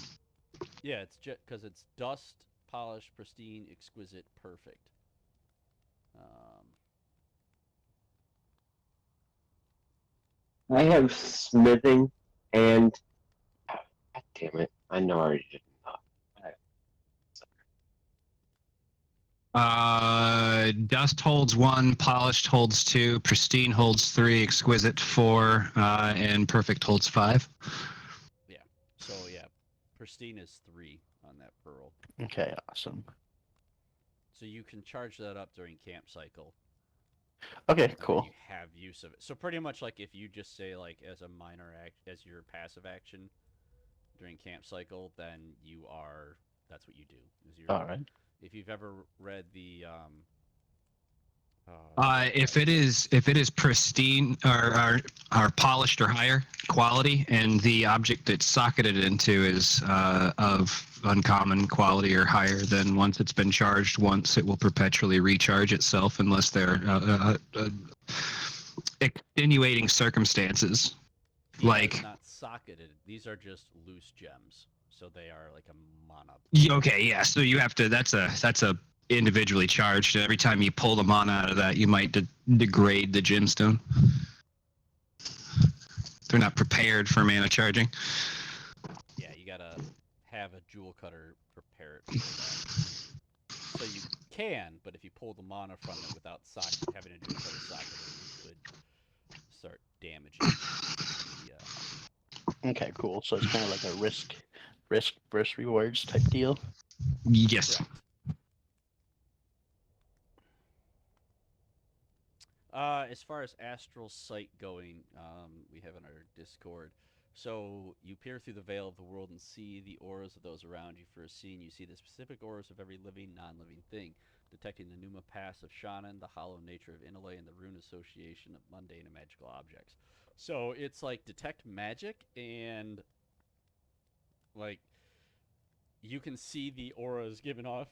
Yeah, it's because it's dust, polished, pristine, exquisite, perfect. I have smithing and. God damn it. I know I already did not. Dust holds 1, Polished holds 2, Pristine holds 3, Exquisite 4, and Perfect holds 5. So yeah, pristine is 3 on that pearl. Okay, awesome. So you can charge that up during camp cycle. Okay, And then cool. you have use of it. So pretty much like if you just say like as a minor act, as your passive action during camp cycle, then that's what you do. All right. If you've ever read the If it is pristine or polished or higher quality, and the object it's socketed into is of uncommon quality or higher, then once it's been charged once, it will perpetually recharge itself unless there are extenuating circumstances. yeah, Like it's not socketed. These are just loose gems, so they are like a mana. okay, yeah. So you have to. That's a individually charged. Every time you pull the mana out of that, you might degrade the gemstone. They're not prepared for mana charging. Yeah, you gotta have a jewel cutter prepare it for that. So you can, but if you pull the mana from it without having a jewel cutter socket, you could start damaging the Okay, cool. So it's kind of like a risk versus rewards type deal. Yes. correct. As far as astral sight going, we have in our Discord. So you peer through the veil of the world and see the auras of those around you. For a scene, you see the specific auras of every living, non-living thing, detecting the pneuma pass of Shanan, the hollow nature of Inalay, and the rune association of mundane and magical objects. So it's like detect magic, and like you can see the auras given off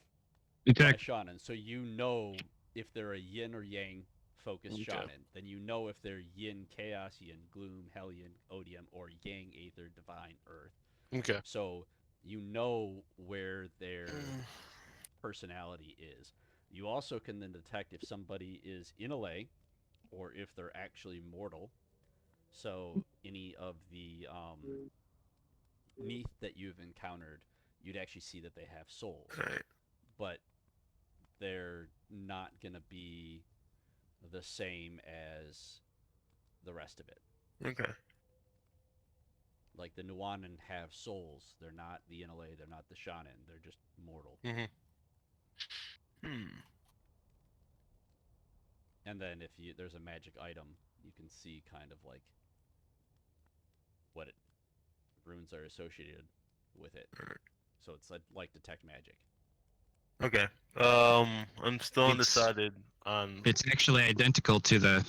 by Detect. Shanan, so you know if they're a yin or yang focused Okay. Shanan. Then you know if they're yin chaos, yin gloom, hellion, odium, or yang aether, divine earth. Okay. So you know where their personality is. You also can then detect if somebody is Inalay or if they're actually mortal. So any of the Neath that you've encountered, you'd actually see that they have souls. Alright. But they're not going to be the same as the rest of it. Okay. Like the Nuanan have souls. They're not the Inalay, they're not the Shanan. They're just mortal. And then if there's a magic item, you can see kind of like what runes are associated with it. So it's like detect magic. Okay. I'm still undecided on. It's actually identical to the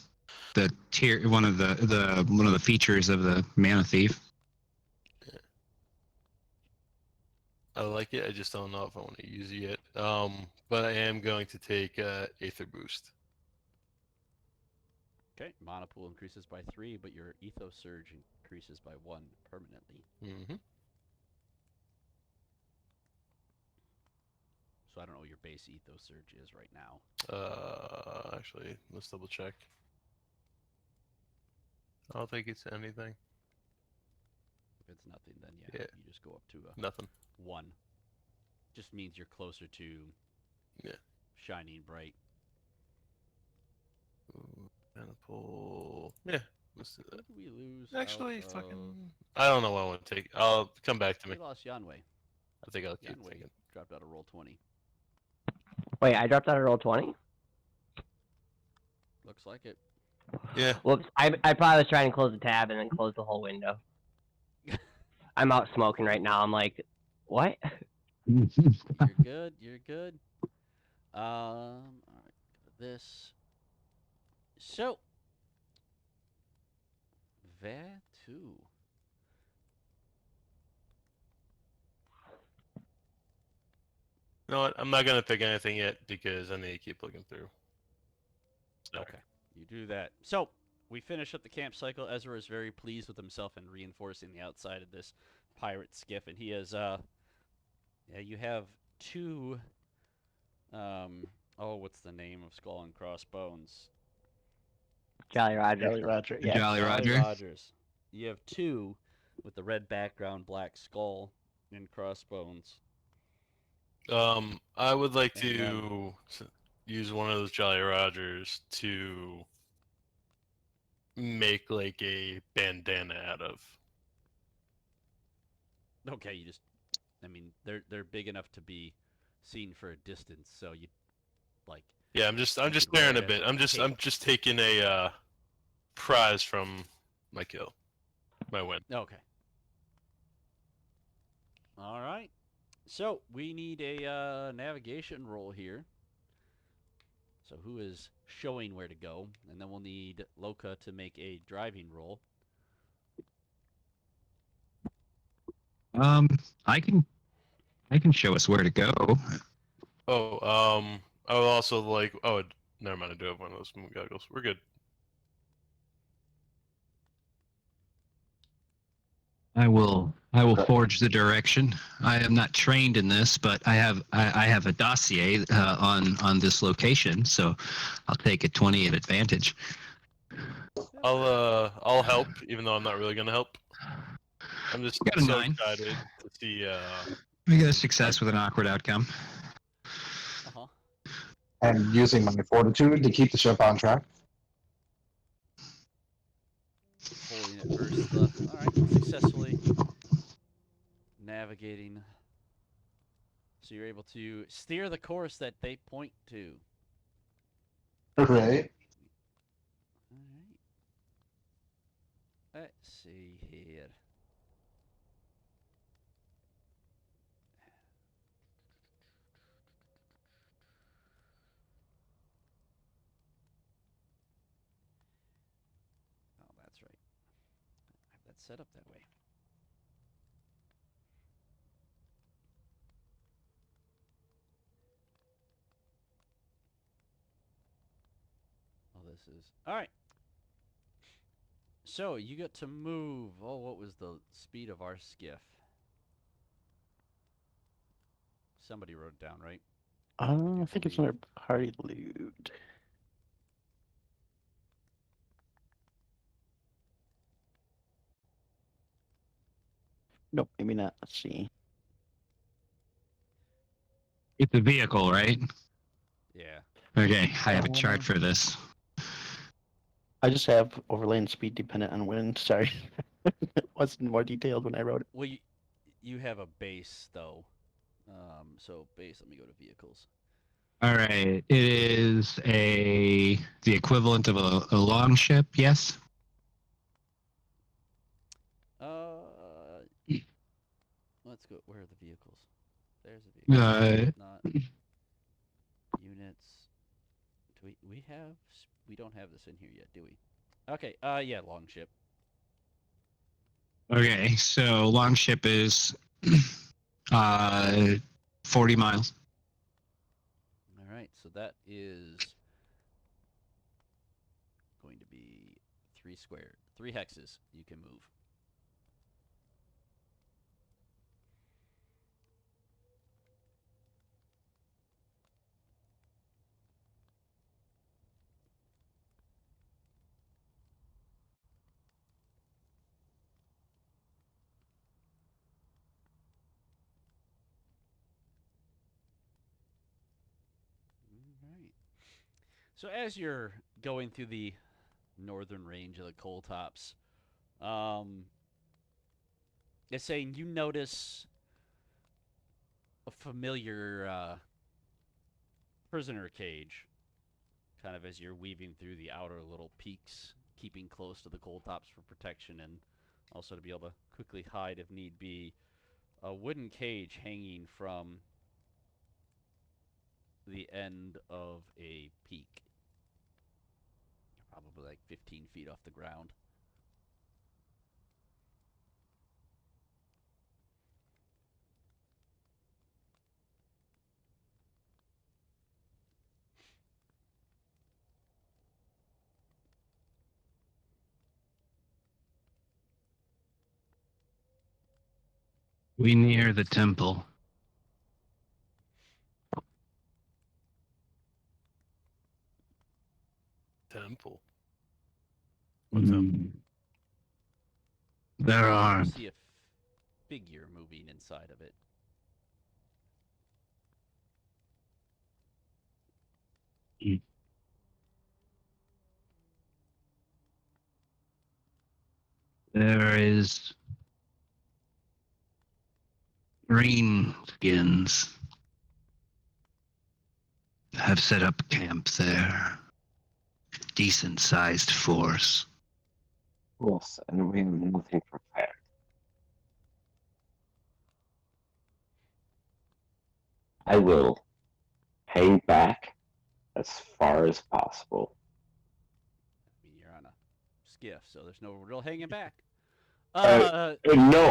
tier one of the features of the Mana Thief. I like it. I just don't know if I want to use it yet. But I am going to take Aether Boost. Okay, mana pool increases by 3, but your ethos surge increases by 1 permanently. Mm-hmm. So I don't know what your base ethos surge is right now. Actually, let's double check. I don't think it's anything. If it's nothing, then Yeah. you just go up to a Nothing. 1. Just means you're closer to shining bright. Maniple. Yeah, let's do that. Who did we lose? Actually, out fucking. of- I don't know what I want to take. I'll come back to me. We lost Yanwei. I think I'll keep Yanwei taking. dropped out of roll 20. Wait, I dropped out of roll 20? Looks like it. Yeah. Whoops, I probably was trying to close the tab and then close the whole window. I'm out smoking right now. I'm like, what? You're good. You're good. All right. This. So. Vatu. You know what? I'm not gonna pick anything yet because I need to keep looking through. So, Okay. You do that. So, we finish up the camp cycle. Ezra is very pleased with himself in reinforcing the outside of this pirate skiff, and he is, yeah, you have 2, what's the name of Skull and Crossbones? Jolly Roger. Jolly Roger. Yeah. Jolly Roger. Rogers. You have 2 with the red background, black skull, and crossbones. I would like And to. use one of those Jolly Rogers to make like a bandana out of. Okay, you just. I mean, they're big enough to be seen for a distance, so you like. Yeah, I'm just You could wear staring it a as, bit. like, a I'm cape. just taking a prize from my kill, my win. Okay. All right. So we need a navigation roll here. So who is showing where to go, and then we'll need Loka to make a driving roll. I can show us where to go. Oh, I would also like. Oh, never mind. I do have one of those moon goggles. We're good. I will forge the direction. I am not trained in this, but I have a dossier on this location, so I'll take a 20 at advantage. I'll help, even though I'm not really gonna help. I'm just Got a so 9. excited to see. We got a success with an awkward outcome. Uh-huh. And using my fortitude to keep the ship on track. Holding it versus the. All right, successfully navigating. So you're able to steer the course that they point to. Right. All right. Let's see here. Oh, that's right. I have that set up that way. Oh, this is all right. So you get to move. Oh, what was the speed of our skiff? Somebody wrote it down, right? I think it's under party loot. Nope, maybe not. Let's see. It's a vehicle, right? Yeah. Okay, I have a chart for this. I just have overland speed dependent on wind. Sorry. It wasn't more detailed when I wrote it. Well, you have a base though. So base. Let me go to vehicles. All right, it is the equivalent of a long ship, yes. Let's go. Where are the vehicles? There's a vehicle. Not units. Do we have? We don't have this in here yet, do we? Okay. Yeah, long ship. Okay, so long ship is 40 miles. All right. So that is going to be 3 squared, 3 hexes. You can move. All right. So as you're going through the northern range of the coal tops, it's saying you notice a familiar prisoner cage, kind of as you're weaving through the outer little peaks, keeping close to the coal tops for protection and also to be able to quickly hide if need be. A wooden cage hanging from the end of a peak, probably like 15 feet off the ground. We near the temple. Temple. What temple? There are. You see a figure moving inside of it. There is green skins have set up camp there. Decent sized force. Yes, and we have nothing prepared. I will hang back as far as possible. I mean, you're on a skiff, so there's no real hanging back. No,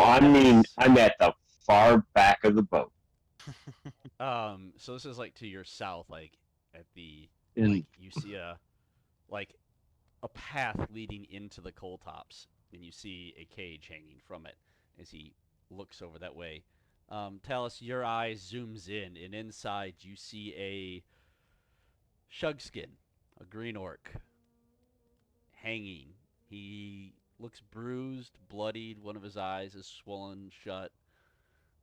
I mean I'm at the far back of the boat. So this is like to your south, like at the And like you see a path leading into the coal tops, and you see a cage hanging from it as he looks over that way. Talus, your eye zooms in, and inside you see a shugskin, a green orc, hanging. He looks bruised, bloodied. One of his eyes is swollen shut.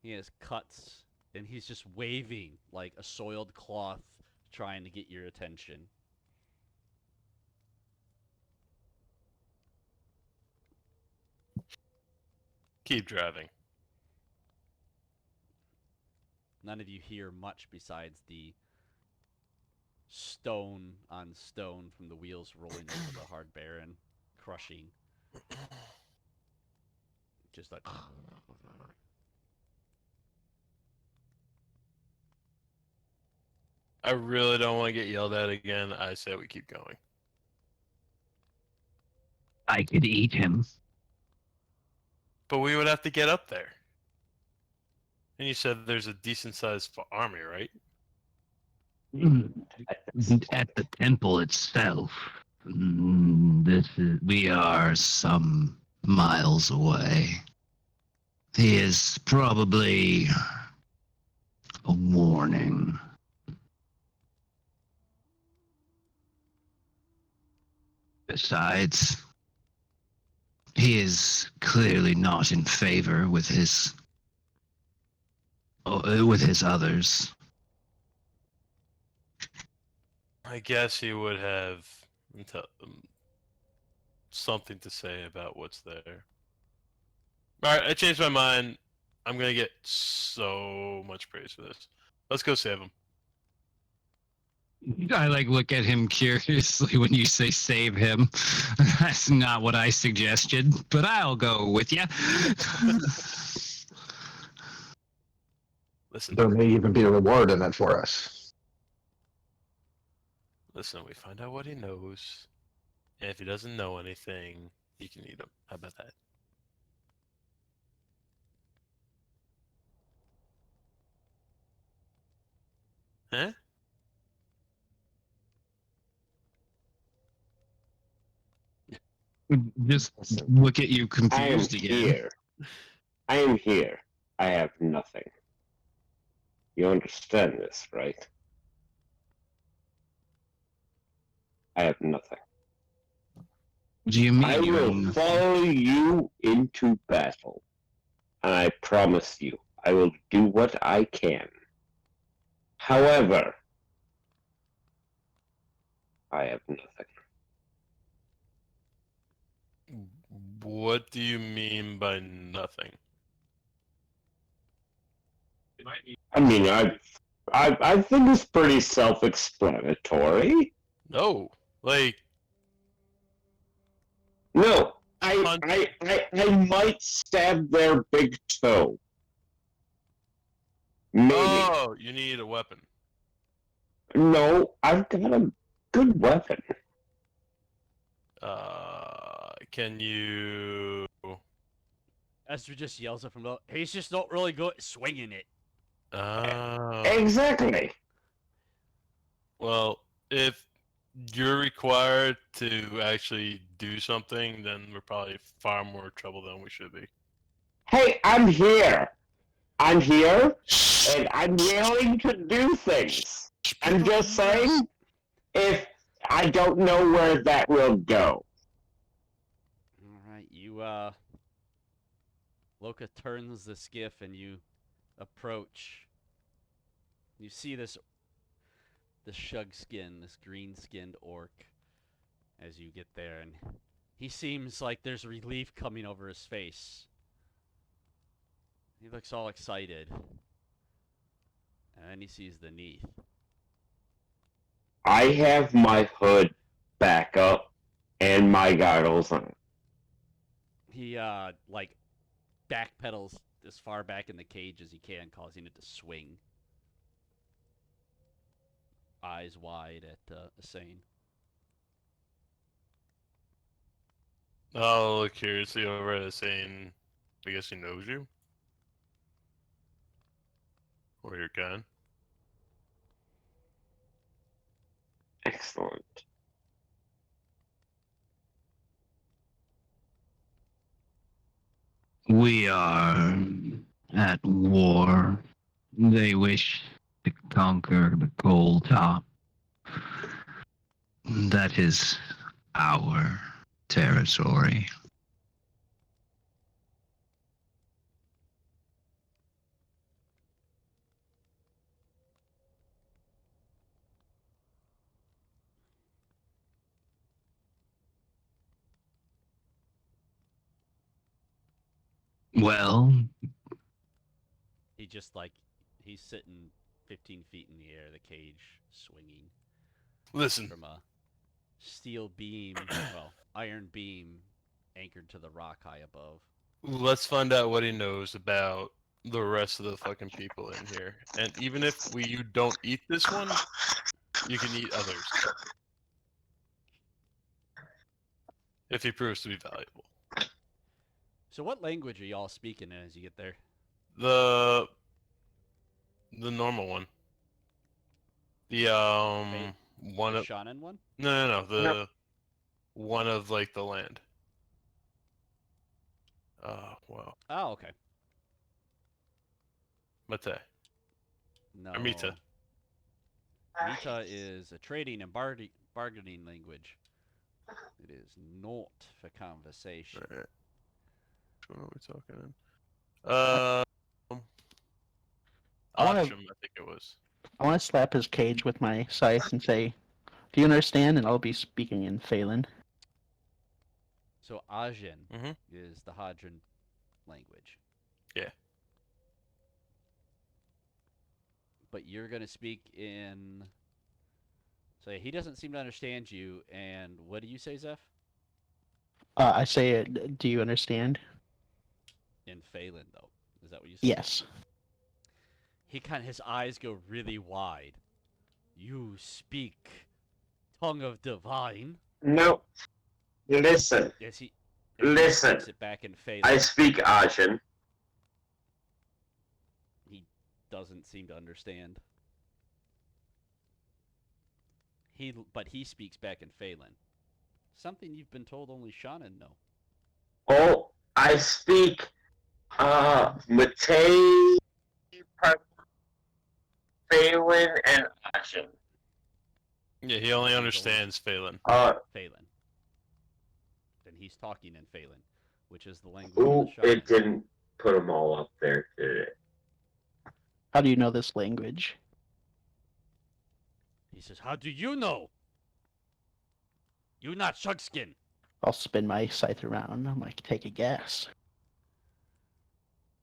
He has cuts, and he's just waving like a soiled cloth, trying to get your attention. Keep driving. None of you hear much besides the stone on stone from the wheels rolling over the hard barren, crushing. Just like. I really don't want to get yelled at again. I say we keep going. I could eat him. But we would have to get up there. And you said there's a decent sized army, right? At the temple itself. We are some miles away. He is probably a warning. Besides, he is clearly not in favor with his others. I guess he would have something to say about what's there. Alright, I changed my mind. I'm gonna get so much praise for this. Let's go save him. I look at him curiously when you say save him. That's not what I suggested, but I'll go with you. Listen, There may even be a reward in it for us. listen, we find out what he knows. And if he doesn't know anything, you can eat him. How about that? Huh? Just look at you I am confused again. here. I am here. I have nothing. You understand this, right? I have nothing. What do you mean? I you will mean- follow you into battle. And I promise you, I will do what I can. However, I have nothing. What do you mean by nothing? I mean, I think it's pretty self-explanatory. No. Like, No, I might stab their big toe. Maybe. oh, you need a weapon. No, I've got a good weapon. Can you... Esther just yells at him, he's just not really good at swinging it. Exactly. Well, if you're required to actually do something, then we're probably far more trouble than we should be. Hey, I'm here. I'm here, and I'm willing to do things. I'm just saying, if I don't know where that will go. Alright, Loka turns the skiff and you approach. You see this this shug skin, this green-skinned orc, as you get there, and he seems like there's relief coming over his face. He looks all excited. And then he sees the Neath. I have my hood back up and my goggles on. He, like, backpedals as far back in the cage as he can, causing it to swing. Eyes wide at Asane. I'll look curiously over at saying, I guess he knows you? Or you're gone? Excellent. We are at war. They wish to conquer the Gold Top. That is our territory. Well, He just, like, he's sitting 15 feet in the air, the cage swinging Listen, from a steel beam, well, iron beam anchored to the rock high above. let's find out what he knows about the rest of the fucking people in here. And even if you don't eat this one, you can eat others. If he proves to be valuable. So what language are y'all speaking as you get there? The normal one. The one The of Shaman one? no, the one of like the land. Oh wow. Oh, okay. Mate. No. Mita. Mita is a trading and bargaining language. It is not for conversation. Alright. Which one are we talking in? I wanna- Ashram, I think it was. I want to slap his cage with my scythe and say, "Do you understand?" And I'll be speaking in Phelan. So Ajin Mhm. is the Hadran language. Yeah. But you're going to speak in... So he doesn't seem to understand you, and what do you say, Zeph? I say, "Do you understand?" In Phelan, though. Is that what you said? Yes. He his eyes go really wide. You speak tongue of divine? No. Listen. Yes, he Listen. speaks it back in Phelan. I speak Ajin. He doesn't seem to understand. But he speaks back in Phelan. Something you've been told only Shanan know. Oh, I speak Matei, Phelan, and Ajin. Yeah, he only understands Phelan. Phelan. Then he's talking in Phelan, which is the language Ooh, of the Shaman. it didn't put them all up there, did it? How do you know this language? He says, "How do you know? You not Shugskin." I'll spin my scythe around. I'm like, "Take a guess."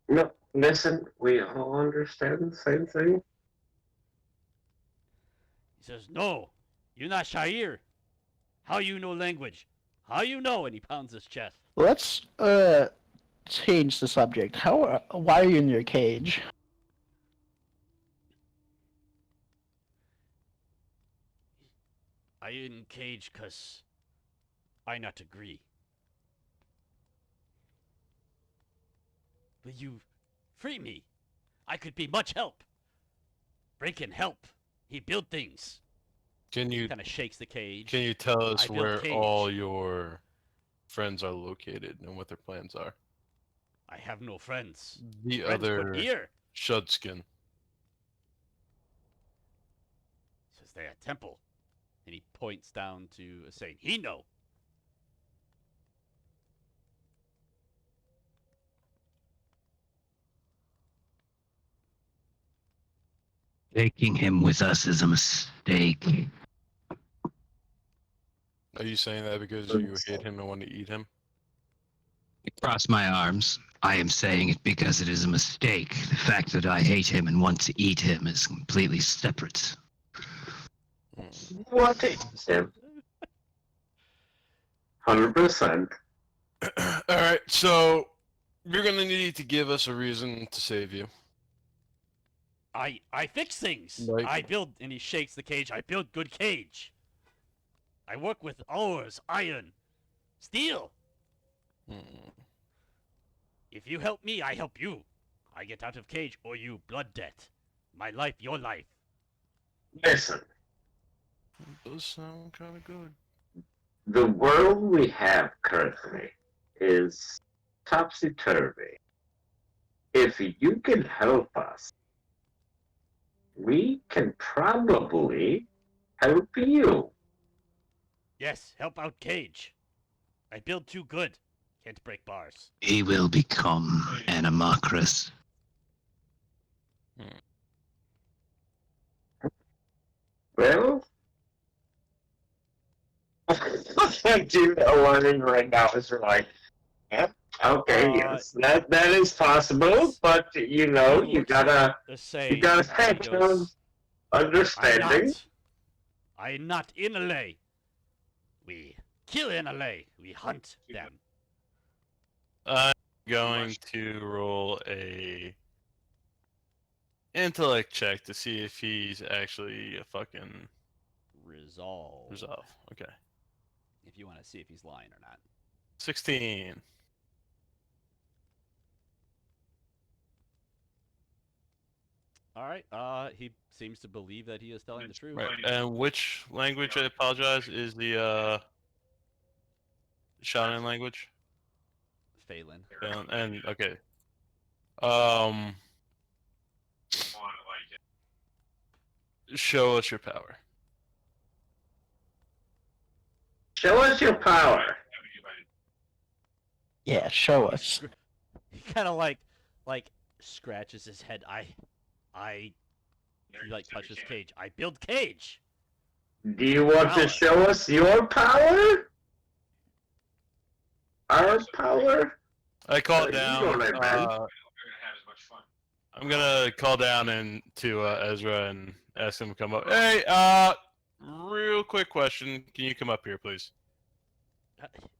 No, listen, we all understand the same thing. He says, "No, you not Shair. How you know language? How you know?" And he pounds his chest. Let's change the subject. Why are you in your cage? I in cage 'cause I not agree. Will you free me? I could be much help. Break and help. He build things. Can you Kind of shakes the cage. can you tell I us built where cage. all your friends are located and what their plans are? I have no friends. The Friends put other here. Shudskin. Says they at temple. And he points down to saying, "He know." Taking him with us is a mistake. Are you saying that because you hate him and want to eat him? Cross my arms. I am saying it because it is a mistake. The fact that I hate him and want to eat him is completely separate. What is him? 100%. Alright, so you're gonna need to give us a reason to save you. I fix things. Like- I build, and he shakes the cage. I build good cage. I work with ores, iron, steel. Hmm. If you help me, I help you. I get out of cage, or you blood debt. My life, your life. Listen, Those sound kind of good. the world we have currently is topsy-turvy. If you can help us, we can probably help you. Yes, help out cage. I build too good. Can't break bars. He will become Animacrus. Well, dude, alarming right now is like, yep, okay, yes, that is possible, but you know, He you looks at gotta the same. have He some goes, understanding. I'm not in LA. We kill in LA. We hunt them. I'm going to roll a intellect check to see if he's actually a fucking Resolve. Okay. If you want to see if he's lying or not. 16. All right. He seems to believe that he is telling the truth. Right. And which language, I apologize, is the Shaman language? Phelan. And okay. Show us your power. Show us your power. Yeah, show us. He kind of like scratches his head. He like touches cage. I build cage. Do you want Power. to show us your power? Our power? I call You down. know what I meant. I'm gonna call down to Ezra and ask him to come up. Hey, real quick question. Can you come up here, please?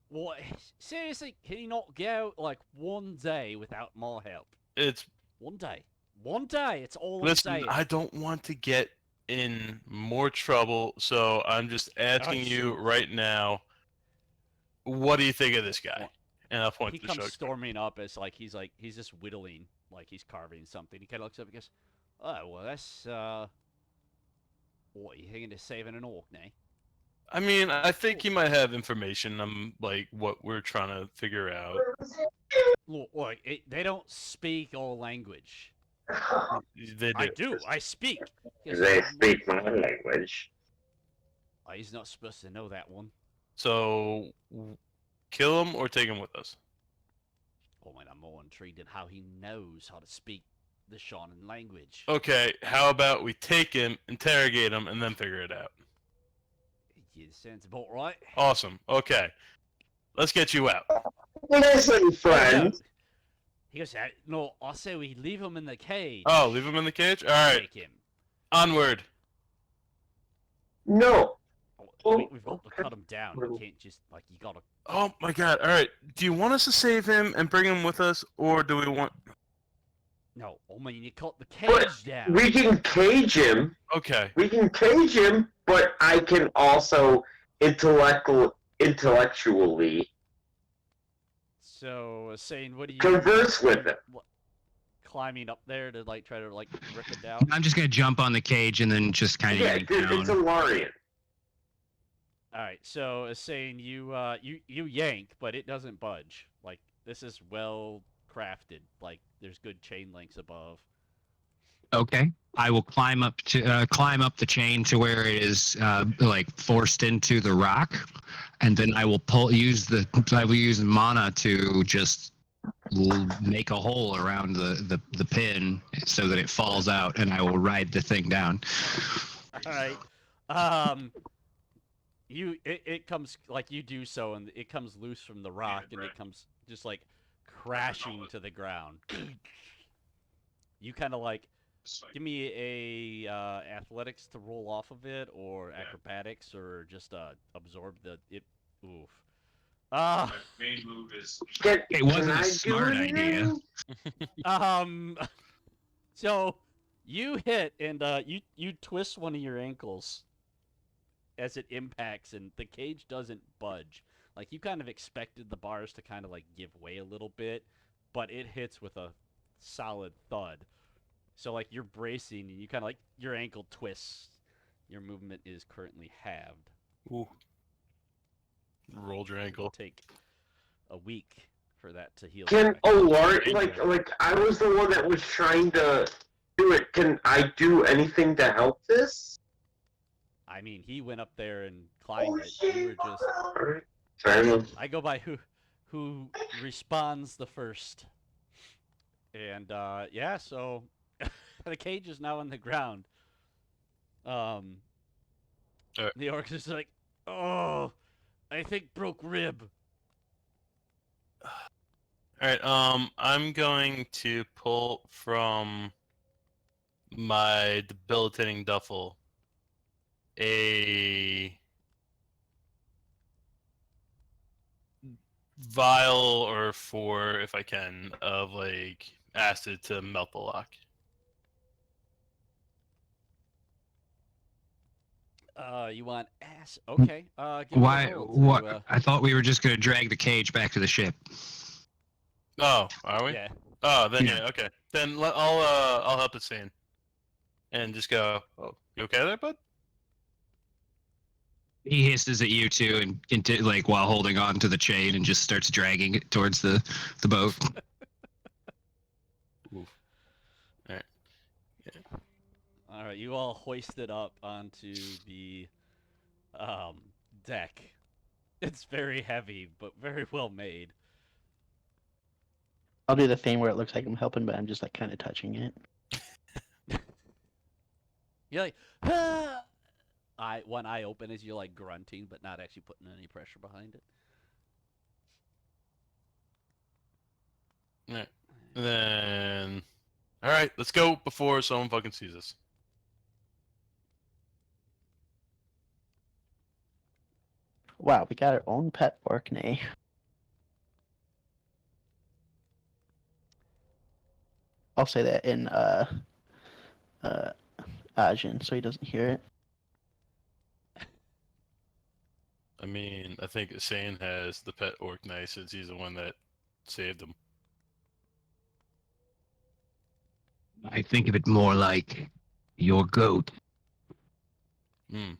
What? Seriously, can he not get out like one day without more help? It's One day. One day. It's all listen. I'm saying. I don't want to get in more trouble, so I'm just asking you shoot. right now. What do you think of this guy? Well, And I'll point He to comes Shug. storming up as like he's just whittling, like he's carving something. He kind of looks up and goes, "Oh well, that's what you thinking of saving an orc, nay?" I mean, I think he might have information on like what we're trying to figure out. Look, they don't speak all language. They do. I do. I speak. He goes, They "I'm speak like, my language. Oh, he's not supposed to know that one. So, kill him or take him with us. Oh man, I'm more intrigued in how he knows how to speak the Shaman language. Okay, how about we take him, interrogate him, and then figure it out? Yeah, sounds about right. Awesome. Okay, let's get you out. Listen, friend. He goes, no, I say we leave him in the cage. Oh, leave him in the cage. All right, Take him. onward. No. We've got to cut him down. You can't just, like, you gotta... Oh my God. All right. Do you want us to save him and bring him with us, or do we want? No, I mean, you cut the cage But down. we can cage him. Okay. We can cage him, but I can also intellectually So, saying, what do you... converse with him. Climbing up there to, like, try to, like, rip it down? I'm just gonna jump on the cage and then just kind of Yeah, yank down. it's a Larian. Alright, so, saying you yank, but it doesn't budge. Like, this is well crafted. Like, there's good chain links above. Okay, I will climb up the chain to where it is like forced into the rock, and then I will use mana to just will make a hole around the pin so that it falls out, and I will ride the thing down. All right. It comes like you do so, and it comes loose from the rock, and it comes just like crashing to the ground. You kind of like give me a athletics to roll off of it, or acrobatics, or just absorb the it. Oof. Main move is. It wasn't a smart idea. Um. So you hit, and you twist one of your ankles as it impacts, and the cage doesn't budge. Like, you kind of expected the bars to kind of like give way a little bit, but it hits with a solid thud. So like you're bracing, and you kind of like your ankle twists. Your movement is currently halved. Ooh. Rolled your It'll ankle. take a week for that to heal. Can back. Lord, like I was the one that was trying to do it. Can I do anything to help this? I mean, he went up there and climbed it. You were just. Alright, fair enough. I go by who responds the first. And yeah, so the cage is now on the ground. The orc is like, oh, I think broke rib. Alright, I'm going to pull from my debilitating duffel a vial or 4, if I can, of like acid to melt the lock. You want ass? Okay. Give me Why? a roll What? I thought we were just gonna drag the cage back to the ship. Oh, are we? Yeah. Oh, then Yeah. yeah, okay. Then I'll help it scene. And just go, oh, you okay there, bud? He hisses at you two, and like while holding on to the chain, and just starts dragging it towards the boat. Oof. Alright. All right. You all hoist it up onto the deck. It's very heavy, but very well made. I'll do the thing where it looks like I'm helping, but I'm just like kind of touching it. You're like, ah! One eye open as you're like grunting, but not actually putting any pressure behind it. Alright. Then alright, let's go before someone fucking sees us. Wow, we got our own pet Orkney. I'll say that in Ajin, so he doesn't hear it. I mean, I think Sane has the pet orc nice since he's the one that saved him. I think of it more like your goat. Hmm.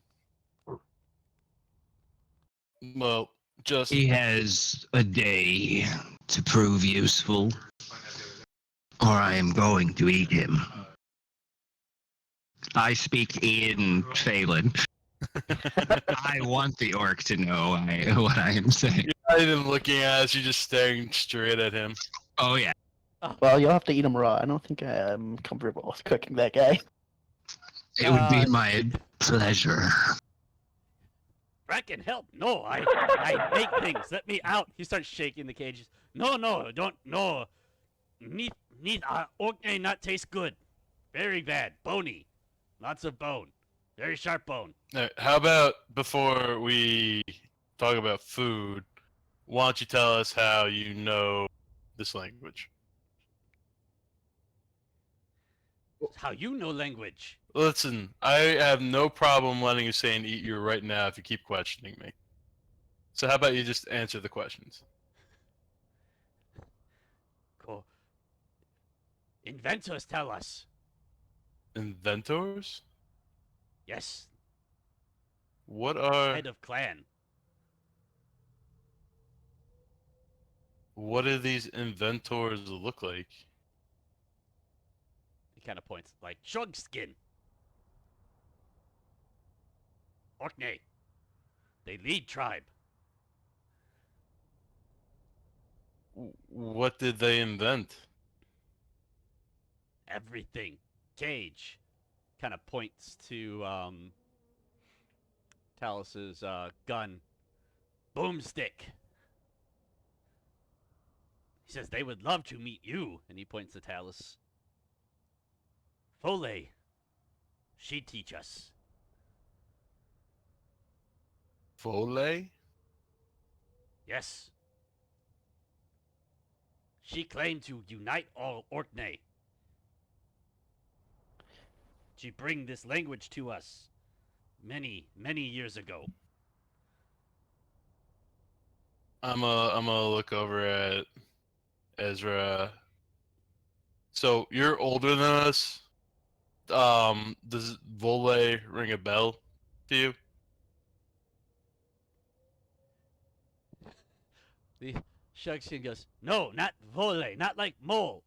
Well, just He has a day to prove useful, or I am going to eat him. I speak in Phelan. I want the orc to know what I am saying. you're not even looking at us, you're just staring straight at him. Oh yeah. Well, you'll have to eat him raw. I don't think I'm comfortable with cooking that guy. It would be my pleasure. Reckon help? No, I make things. Let me out. He starts shaking the cages. No, don't no. Need okay, not taste good. Very bad. Bony. Lots of bone. Very sharp bone. Alright, how about before we talk about food, why don't you tell us how you know this language? How you know language? Listen, I have no problem letting you say and eat you right now if you keep questioning me. So how about you just answer the questions? Cool. Inventors tell us. Inventors? Yes. What are Head of clan. what do these inventors look like? He kind of points like Shug skin. Orkney. They lead tribe. What did they invent? Everything. Cage. Kind of points to Talus's gun. Boomstick. He says they would love to meet you, and he points to Talus. Foley. She teach us. Foley? Yes. She claimed to unite all Orkney. She bring this language to us many, many years ago. I'm gonna look over at Ezra. So you're older than us. Does Voley ring a bell to you? The Shugskin goes, no, not vole, not like mole.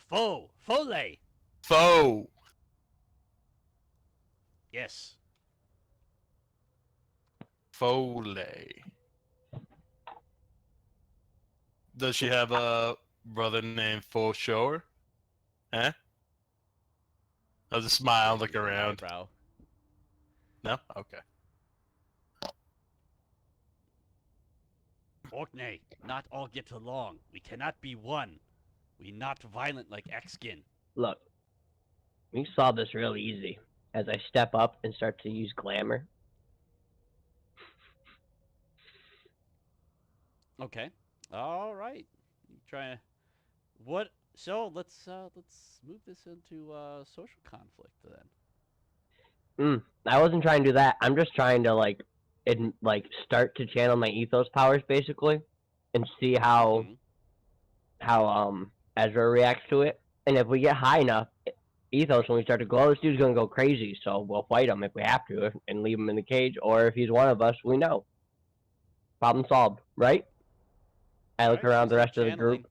Foley. Foe. Yes. Foley. Does she have a brother named Full Shore? Huh? I'll just smile, look around. Eyebrow. No? Okay. Orkney, not all get along. We cannot be one. We not violent like X-Skin. Look, we solve this real easy. As I step up and start to use glamour. Okay. All right. You try to... What? So let's move this into social conflict then. I wasn't trying to do that. I'm just trying to start to channel my ethos powers basically, and see how Ezra reacts to it. And if we get high enough ethos when we start to glow, this dude's gonna go crazy. So we'll fight him if we have to, and leave him in the cage. Or if he's one of us, we know. Problem solved, right? I look Alright, around the so rest of the group.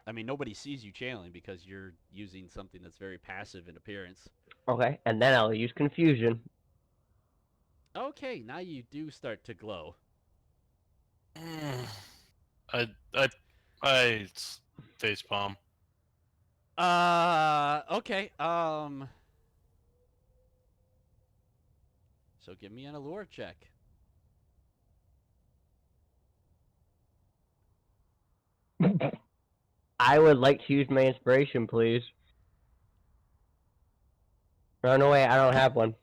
I mean, nobody sees you channeling because you're using something that's very passive in appearance. Okay, and then I'll use confusion. Okay, now you do start to glow. I face palm. Okay, so give me an allure check. I would like to use my inspiration, please. Oh, no way, I don't have one.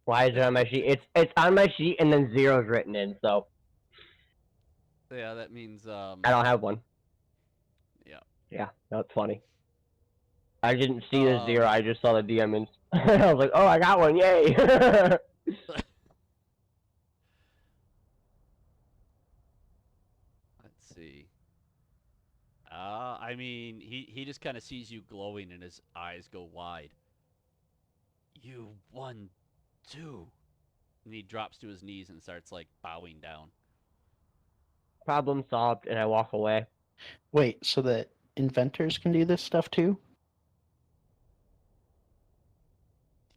Why is it on my sheet? It's on my sheet and then zero's written in, so Yeah, that means I don't have one. Yeah. Yeah, that's funny. I didn't see the zero, I just saw the DM and I was like, oh, I got one, yay! Let's see. I mean, he just kind of sees you glowing and his eyes go wide. You won too. And he drops to his knees and starts like bowing down. Problem solved, and I walk away. Wait, so that inventors can do this stuff too?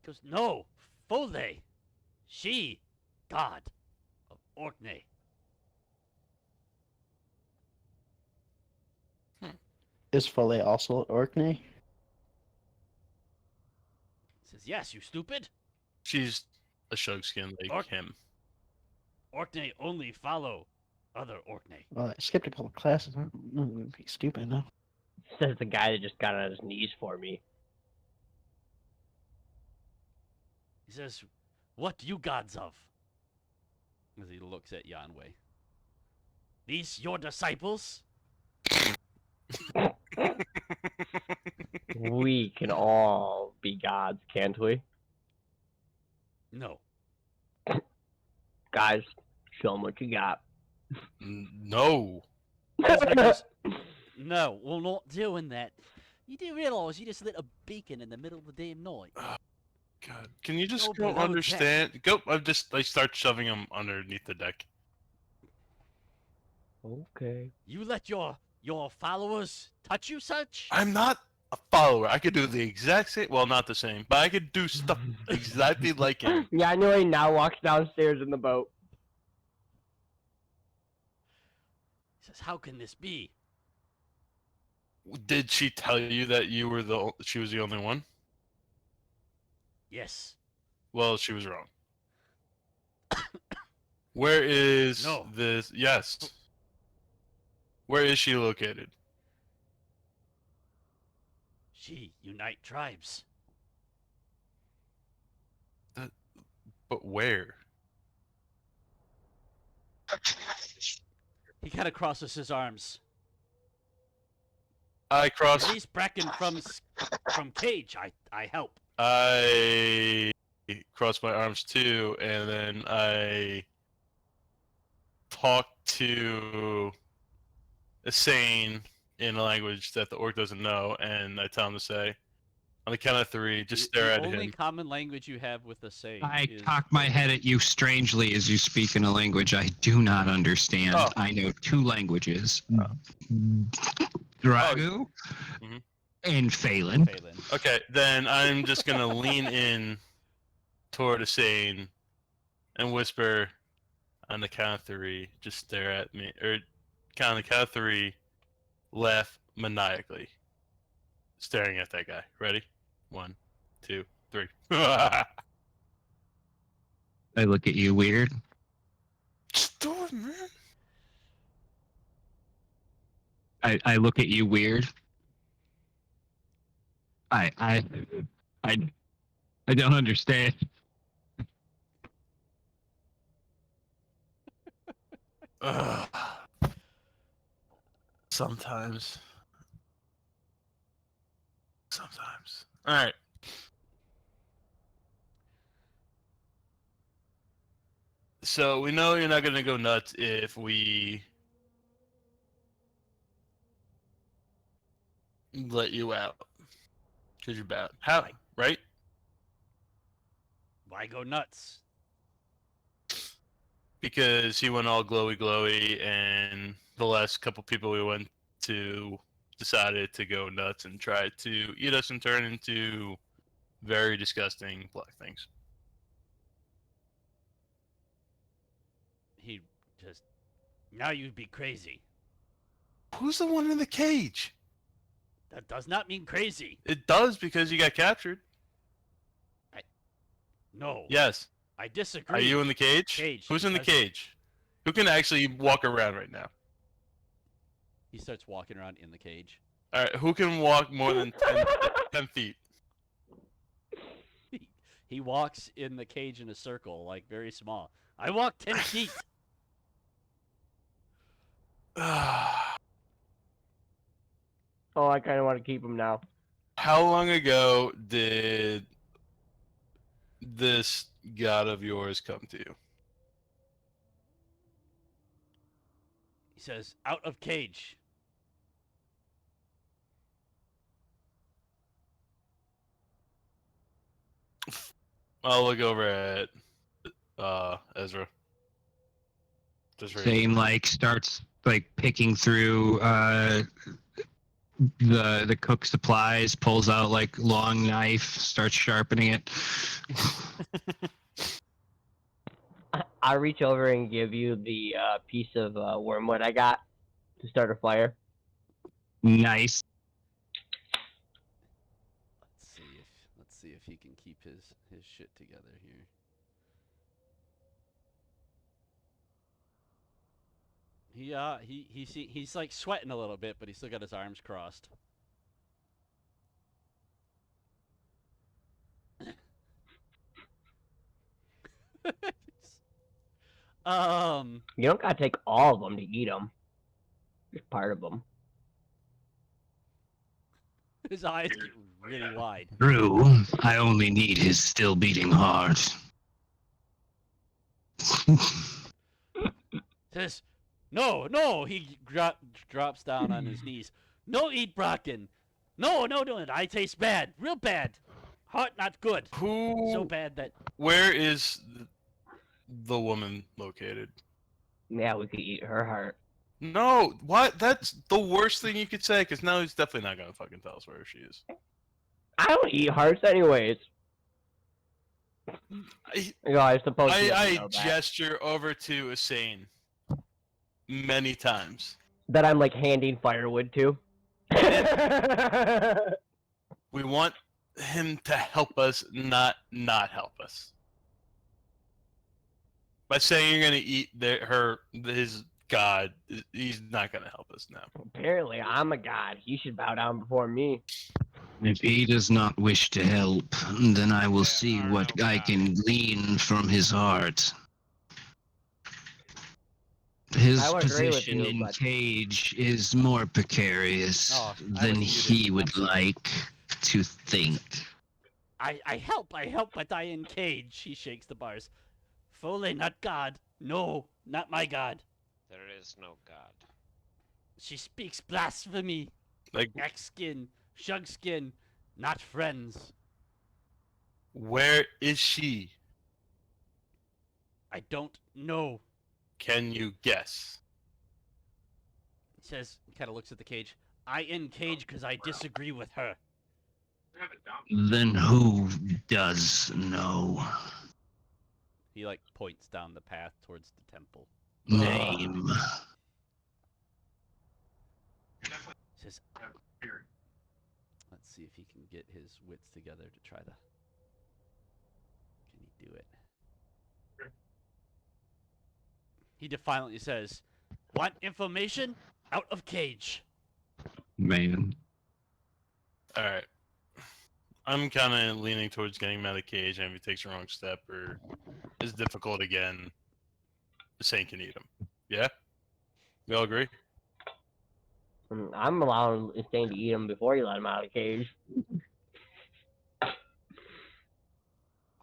He goes, no, Foley. She, God of Orkney. Is Foley also at Orkney? He says, yes, you stupid. She's a Shugskin like him. Orkney only follow other Orkney. Well, I skipped a couple classes. I'm gonna be stupid now. Says the guy that just got on his knees for me. He says, what you gods of? As he looks at Yanwei. These your disciples? We can all be gods, can't we? No. Guys, show them what you got. No. No, we're not doing that. You do realize you just lit a beacon in the middle of the damn night. God, can you just Go go below understand? Go. I start shoving him underneath the deck. Okay. You let your followers touch you such? I'm not a follower. I could do the exact same. Well, not the same, but I could do stuff exactly like him. Yeah, I know he now walks downstairs in the boat. says, "How can this be?" Did she tell you that you were she was the only one? Yes. Well, she was wrong. Where is No. this? Yes. Where is she located? She unite tribes. But where? He kind of crosses his arms. I cross. Release Bracken from cage. I help. I cross my arms too, and then I talk to Asane in a language that the orc doesn't know, and I tell him to say, on the count of 3, just stare at The only him. common language you have with the same. I cock my head at you strangely as you speak in a language I do not understand. Oh. I know 2 languages. Dragu Mhm. and Phelan. Phelan. Okay, then I'm just gonna lean in toward Asane and whisper on the count of 3, just stare at me, or on the count of 3, laugh maniacally, staring at that guy. Ready? 1, 2, 3. I look at you weird. Just do it, man. I look at you weird. I don't understand. Ugh. Sometimes. All right. So we know you're not gonna go nuts if we let you out, because you're bad. How? Right? Why go nuts? Because he went all glowy, and the last couple people we went to decided to go nuts and try to eat us and turn into very disgusting black things. He just. Now you'd be crazy. Who's the one in the cage? That does not mean crazy. It does, because you got captured. No. Yes. I disagree. Are you in the cage? Cage, Who's in the because- cage? Who can actually walk around right now? He starts walking around in the cage. All right, who can walk more than 10 feet? He walks in the cage in a circle, like very small. I walk 10 feet. Oh, I kind of want to keep him now. How long ago did this god of yours come to you? He says, "Out of cage." I'll look over at Ezra. Just right Same like starts like picking through the cook supplies, pulls out like long knife, starts sharpening it. I reach over and give you the piece of wormwood I got to start a fire. Nice. Let's see if he can keep his shit together here. He's like sweating a little bit, but he's still got his arms crossed. You don't gotta take all of them to eat them. Just part of them. His eyes get really wide. True. I only need his still beating heart. Says, no, he drops down on his knees. No eat Bracken. No, I taste bad. Real bad. Heart not good. Who? So bad that... Where is the woman located? Yeah, we could eat her heart. No, what? That's the worst thing you could say, because now he's definitely not gonna fucking tell us where she is. I don't eat hearts anyways. I suppose he doesn't I know that. gesture over to Asane many times. that I'm like handing firewood to. We want him to help us, not help us. By saying you're gonna eat his god, he's not gonna help us now. Apparently, I'm a god. He should bow down before me. If he does not wish to help, then I will There see are what no I gods. can glean from his heart. His I would agree with position you, in but- Cage is more precarious Oh, I than was he muted. would I'm sorry. like to think. I help, but I in cage. He shakes the bars. Foley, not God. No, not my God. There is no god. She speaks blasphemy. Like, X-skin, Shugskin, not friends. where is she? I don't know. Can you guess? He says, kind of looks at the cage. I in cage because I disagree with her. Then who does know? He like points down the path towards the temple. Name. Says, let's see if he can get his wits together to try to. Can he do it? He defiantly says, "Want information? Out of cage." Man. Alright. I'm kind of leaning towards getting him out of the cage, and if he takes the wrong step or is difficult again, the Saint can eat him. Yeah? We all agree? I'm allowing Stain to eat him before you let him out of the cage.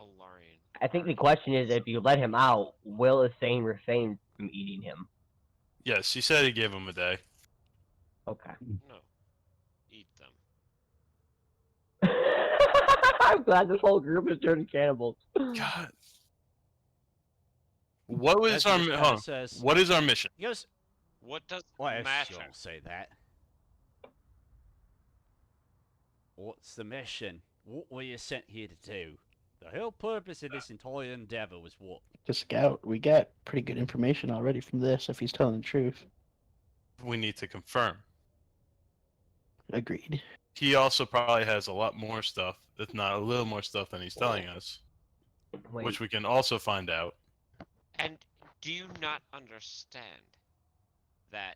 Alarian. I think the question is, if you let him out, will Stain refrain from eating him? Yes, he said he gave him a day. Okay. No. Eat them. I'm glad this whole group is turning cannibals. God. What was As he our just mi- kinda hold on. says, What is our mission? he goes, What does "Well, if matter? you'll say that. What's the mission? What were you sent here to do? The whole purpose of this entire endeavor was what? To scout, we got pretty good information already from this. If he's telling the truth, We need to confirm. agreed. He also probably has a lot more stuff, if not a little more stuff than he's telling us, Wait, which we can also find out. And do you not understand that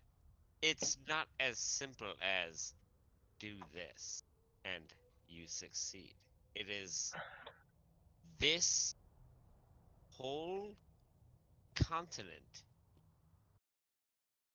it's not as simple as do this and you succeed? It is this whole continent